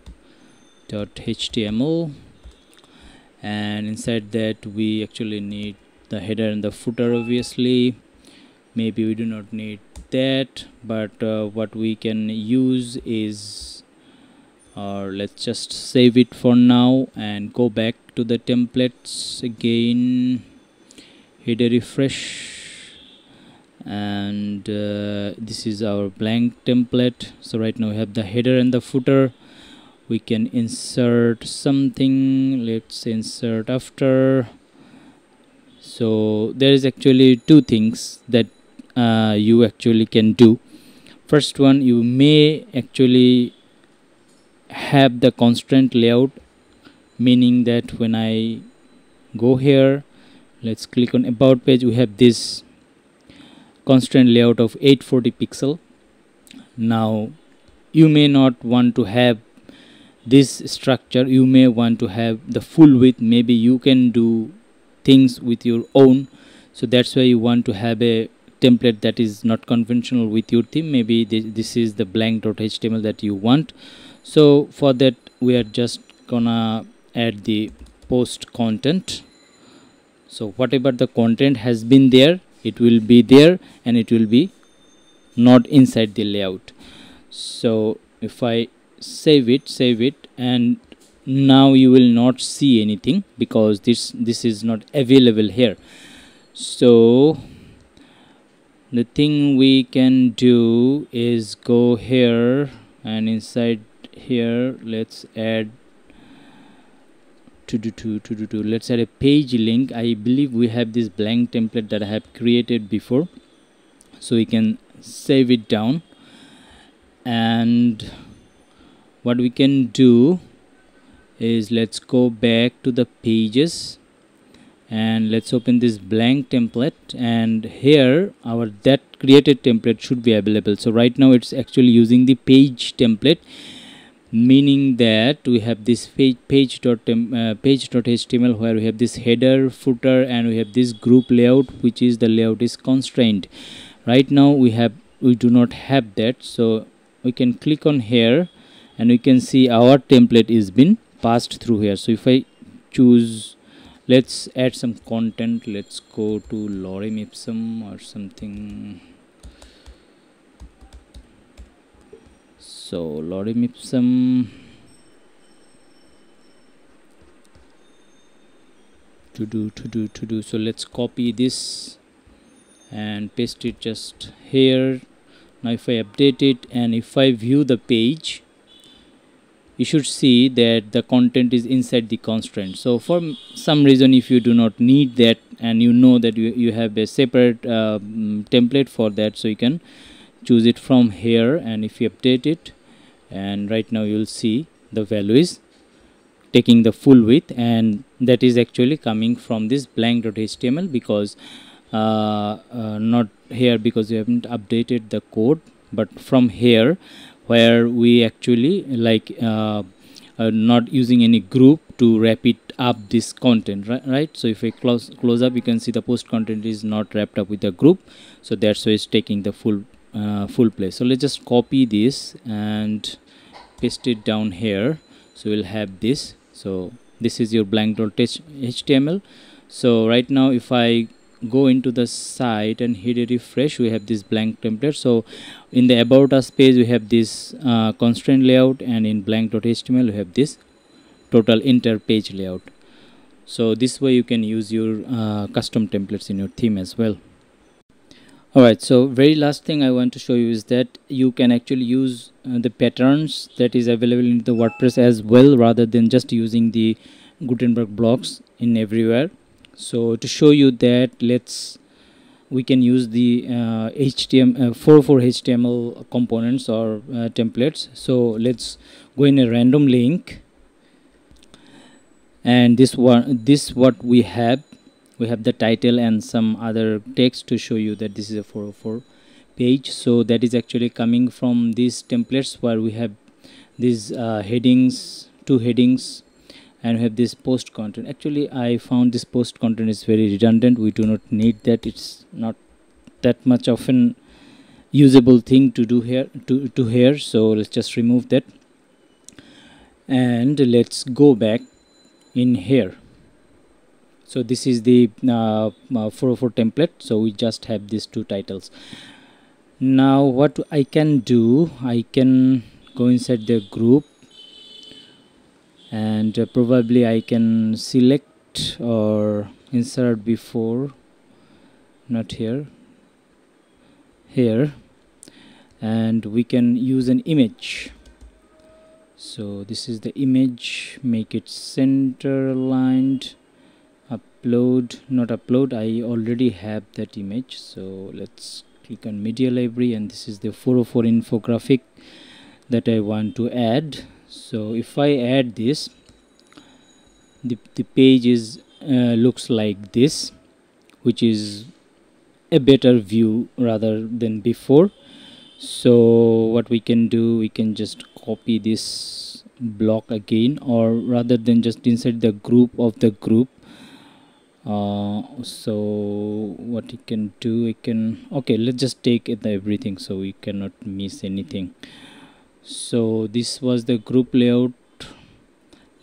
and inside that we actually need the header and the footer. Obviously maybe we do not need that, but what we can use is, or let's just save it for now and go back to the templates again, hit a refresh, and this is our blank template. So right now we have the header and the footer. We can insert something. Let's insert after. So there is actually two things that you actually can do. First one, you may actually have the constraint layout, meaning that when I go here, let's click on about page, we have this constraint layout of 840 pixel. Now you may not want to have this structure, you may want to have the full width. Maybe you can do things with your own, so that's why you want to have a template that is not conventional with your theme. Maybe this is the blank.html that you want. So for that we are just gonna add the post content. So whatever the content has been there, it will be there, and it will be not inside the layout. So if I save it, and now you will not see anything because this is not available here. So the thing we can do is go here, and inside here let's add let's add a page link. I believe we have this blank template that I have created before, so we can save it down. And what we can do is let's go back to the pages and let's open this blank template, and here our that created template should be available. So right now it's actually using the page template, meaning that we have this page.html where we have this header, footer, and we have this group layout, which is the layout is constrained. Right now we do not have that, so we can click on here and we can see our template is been passed through here. So if I choose, let's add some content, let's go to lorem ipsum or something. So lorem ipsum to do. So let's copy this and paste it just here. Now if I update it and if I view the page, you should see that the content is inside the constraint. So for some reason, if you do not need that and you know that you have a separate template for that, so you can choose it from here, and if you update it, and right now you'll see the value is taking the full width, and that is actually coming from this blank.html, because not here because you haven't updated the code, but from here where we actually not using any group to wrap it up this content, right? So if I close up, you can see the post content is not wrapped up with the group, so that's why it's taking the full place. So let's just copy this and paste it down here, so we'll have this. So this is your blank.html. So right now if I go into the site and hit a refresh, we have this blank template. So in the about us page we have this constraint layout, and in blank.html we have this total inter page layout. So this way you can use your custom templates in your theme as well. Alright, so very last thing I want to show you is that you can actually use the patterns that is available in the WordPress as well, rather than just using the Gutenberg blocks in everywhere. So to show you that, we can use the HTML 404 HTML components or templates. So let's go in a random link, and this what we have the title and some other text to show you that this is a 404 page. So that is actually coming from these templates where we have these headings, 2 headings, and we have this post content. Actually I found this post content is very redundant. We do not need that. It's not that much of an usable thing to do here to here. So let's just remove that, and let's go back in here. So this is the 404 template. So we just have these 2 titles. Now what I can do, I can go inside the group, and probably I can select or insert before, not here, here, and we can use an image. So this is the image, make it center aligned, upload, not upload, I already have that image. So let's click on media library, and this is the 404 infographic that I want to add. So if I add this, the page is looks like this, which is a better view rather than before. So what we can do, we can just copy this block again, or rather than just inside the group of the group. So what we can do, we can, okay, let's just take it everything so we cannot miss anything. So this was the group layout.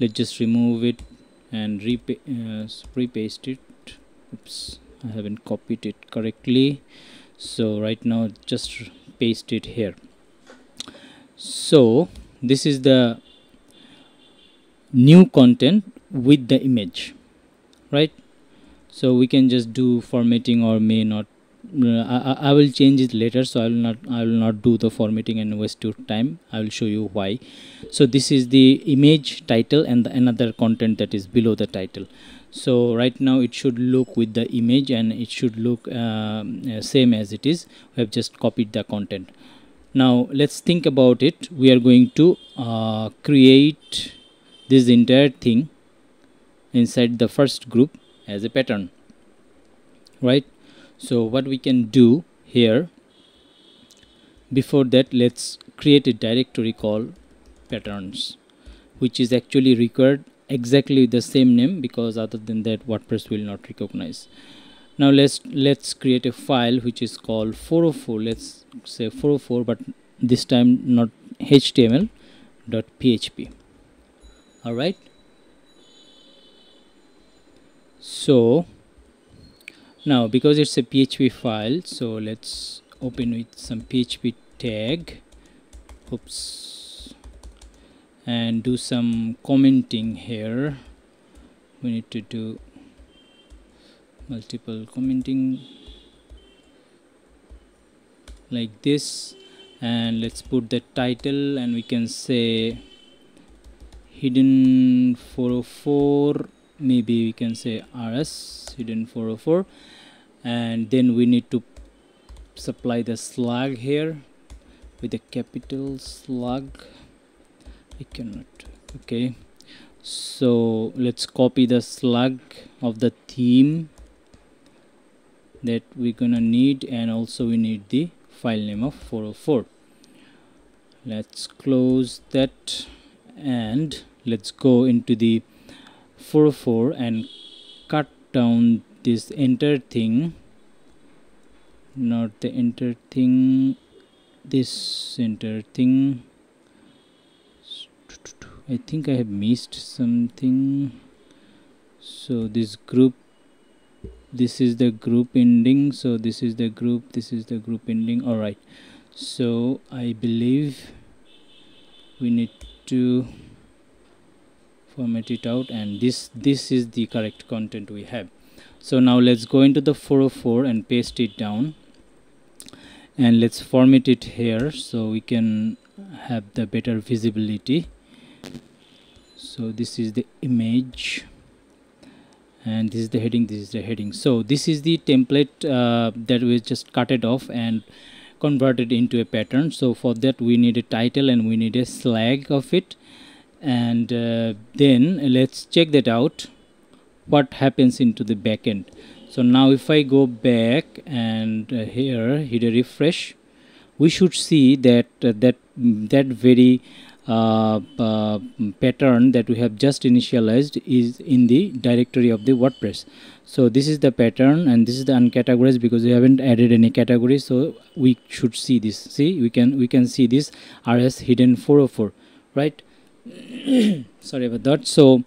Let's just remove it and repaste it. Oops, I haven't copied it correctly. So right now just paste it here. So this is the new content with the image, right? So we can just do formatting or may not I will change it later, so I will not do the formatting and waste your time. I will show you why. So this is the image title and another content that is below the title. So right now it should look with the image, and it should look same as it is. We have just copied the content. Now let's think about it. We are going to create this entire thing inside the first group as a pattern, right? So what we can do here, before that, let's create a directory called patterns, which is actually required exactly the same name, because other than that WordPress will not recognize. Now let's create a file which is called 404. Let's say 404, but this time not html.php. all right, so now because it's a PHP file, so let's open with some PHP tag, oops, and do some commenting here. We need to do multiple commenting like this, and let's put the title, and we can say hidden 404, maybe we can say rs hidden 404, and then we need to supply the slug here with a capital slug. I cannot, okay, so let's copy the slug of the theme that we're gonna need, and also we need the file name of 404. Let's close that, and let's go into the 404 and cut down this entire thing, not the entire thing, this entire thing. I think I have missed something. So this group, this is the group ending, so this is the group, this is the group ending. All right, so I believe we need to format it out, and this is the correct content we have. So now let's go into the 404 and paste it down, and let's format it here so we can have the better visibility. So this is the image, and this is the heading, this is the heading. So this is the template that we just cut it off and converted into a pattern. So for that we need a title and we need a slug of it, and then let's check that out, what happens into the backend. So now if I go back and here hit a refresh, we should see that that very pattern that we have just initialized is in the directory of the WordPress. So this is the pattern, and this is the uncategorized because we haven't added any category. So we should see this. See, we can see this rs hidden 404, right? Sorry about that. So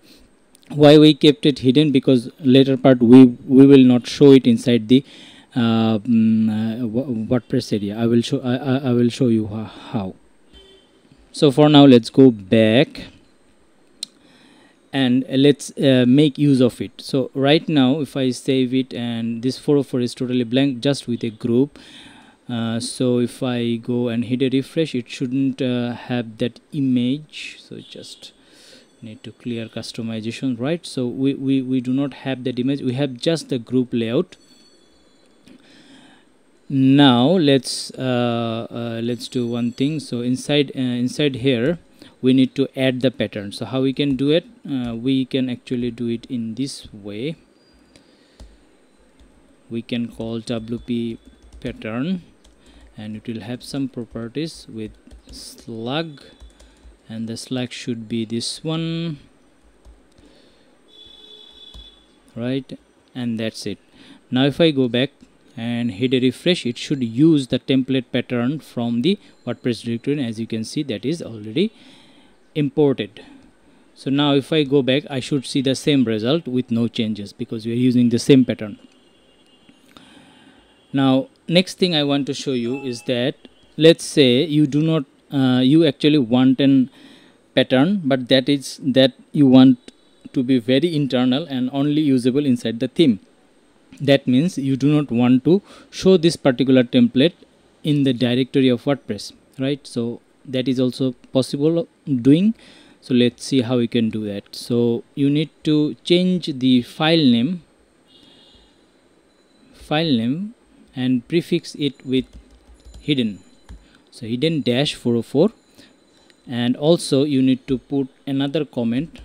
why we kept it hidden? Because later part we will not show it inside the WordPress area. I will show you how. So for now let's go back and let's make use of it. So right now if I save it, and this 404 is totally blank just with a group, so if I go and hit a refresh, it shouldn't have that image. So just need to clear customization, right? So we do not have that image, we have just the group layout. Now let's do one thing. So inside here we need to add the pattern. So how we can do it? We can actually do it in this way. We can call wp pattern, and it will have some properties with slug, and the slug should be this one, right? And that's it. Now if I go back and hit a refresh, it should use the template pattern from the WordPress directory, and as you can see that is already imported. So now if I go back, I should see the same result with no changes because we are using the same pattern. Now next thing I want to show you is that, let's say you do not you actually want an pattern, but that you want to be very internal and only usable inside the theme. That means you do not want to show this particular template in the directory of WordPress, right? So that is also possible doing. So let's see how we can do that. So you need to change the file name and prefix it with hidden, so hidden dash 404, and also you need to put another comment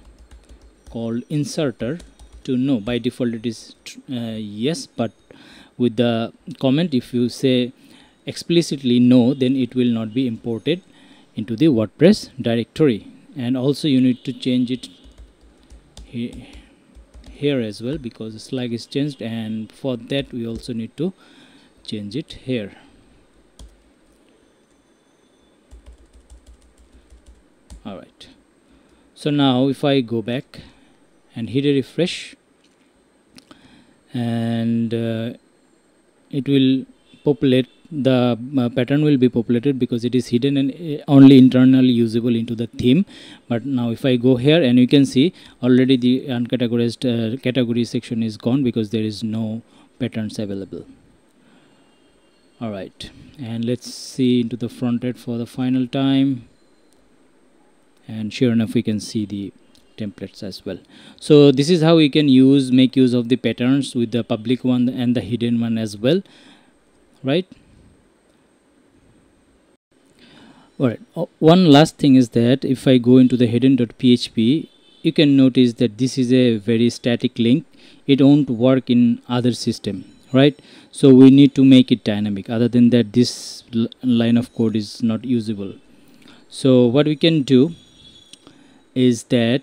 called inserter to no. By default it is yes, but with the comment, if you say explicitly no, then it will not be imported into the WordPress directory. And also you need to change it here as well, because the slug is changed, and for that we also need to change it here. Alright, so now if I go back and hit a refresh, and it will populate, the pattern will be populated because it is hidden and only internally usable into the theme. But now if I go here, and you can see already the uncategorized category section is gone because there is no patterns available. Alright, and let's see into the front end for the final time, and sure enough we can see the templates as well. So this is how we can make use of the patterns with the public one and the hidden one as well, right? Alright, one last thing is that if I go into the hidden.php, you can notice that this is a very static link. It won't work in other system, right? So we need to make it dynamic. Other than that, this line of code is not usable. So what we can do is that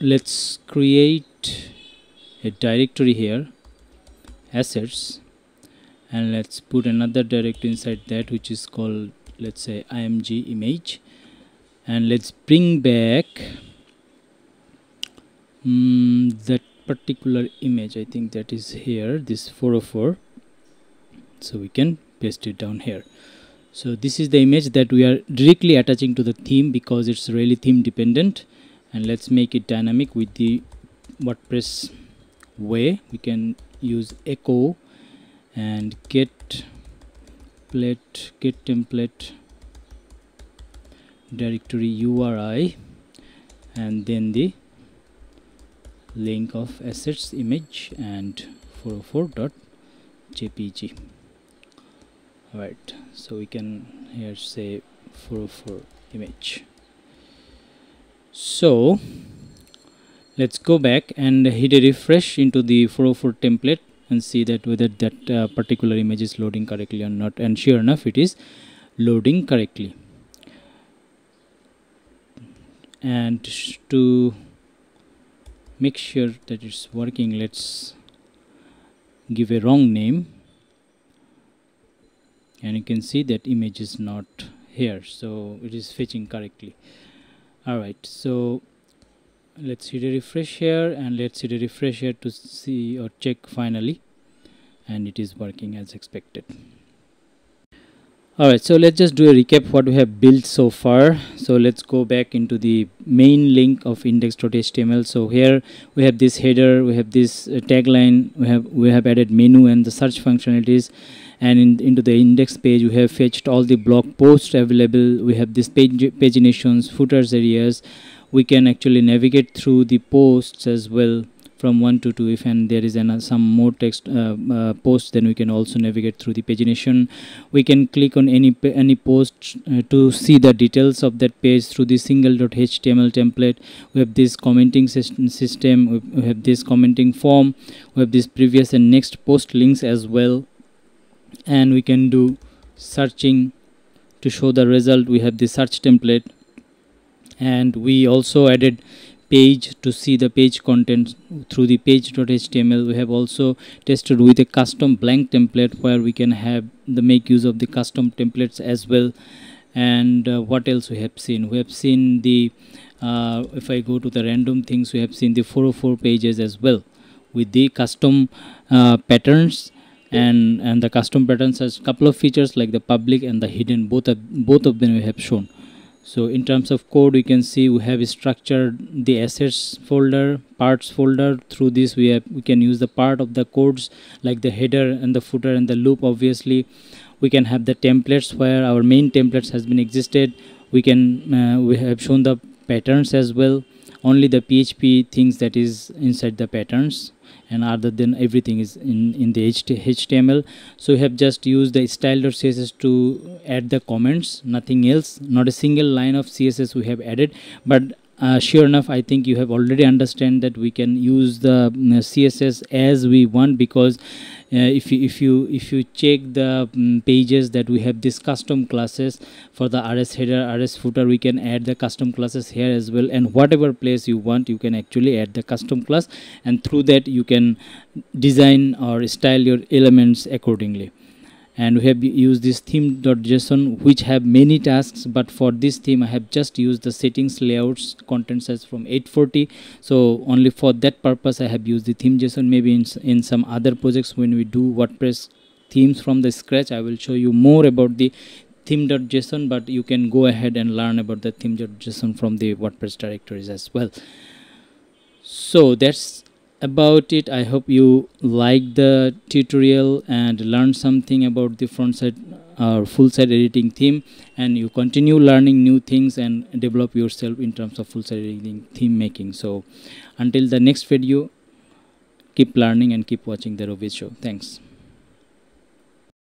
let's create a directory here, assets, and let's put another directory inside that, which is called, let's say, img image, and let's bring back that particular image. I think that is here, this 404, so we can paste it down here. So this is the image that we are directly attaching to the theme because it's really theme dependent. And let's make it dynamic with the WordPress way. We can use echo and get template directory URI, and then the link of assets image and 404.jpg. Alright, so we can here say 404 image. So let's go back and hit a refresh into the 404 template and see that whether that particular image is loading correctly or not, and sure enough it is loading correctly. And to make sure that it's working, let's give a wrong name, and you can see that image is not here, so it is fetching correctly. Alright, so let's hit a refresh here, and let's hit a refresh here to see or check finally, and it is working as expected. Alright, so let's just do a recap what we have built so far. So let's go back into the main link of index.html. So here we have this header, we have this tagline, we have added menu and the search functionalities, and into the index page we have fetched all the blog posts available. We have this paginations, footers areas. We can actually navigate through the posts as well from 1 to 2. If and there is some more text posts, then we can also navigate through the pagination. We can click on any post to see the details of that page through the single.html template. We have this commenting system, we have this commenting form, we have this previous and next post links as well, and we can do searching to show the result. We have the search template, and we also added page to see the page content through the page.html. We have also tested with a custom blank template where we can have the make use of the custom templates as well. And what else we have seen? We have seen the if I go to the random things, we have seen the 404 pages as well with the custom patterns, and the custom patterns has a couple of features like the public and the hidden. Both of them we have shown. So in terms of code, we can see we have structured the assets folder, parts folder. Through this we can use the part of the codes like the header and the footer and the loop. Obviously we can have the templates where our main templates has been existed. We can we have shown the patterns as well, only the PHP things that is inside the patterns, and other than everything is in the HTML. So we have just used the style.css to add the comments, nothing else. Not a single line of CSS we have added, but sure enough, I think you have already understand that we can use the CSS as we want, because if you check the pages that we have this custom classes for the RS header, RS footer, we can add the custom classes here as well, and whatever place you want you can actually add the custom class, and through that you can design or style your elements accordingly. And we have used this theme.json, which have many tasks, but for this theme I have just used the settings, layouts, content size from 840. So only for that purpose I have used the theme.json. Maybe in some other projects when we do WordPress themes from the scratch, I will show you more about the theme.json, but you can go ahead and learn about the theme.json from the WordPress directories as well. So that's about it. I hope you like the tutorial and learn something about the front side or full side editing theme, and you continue learning new things and develop yourself in terms of full side editing theme making. So until the next video, keep learning and keep watching the Roviz show. Thanks.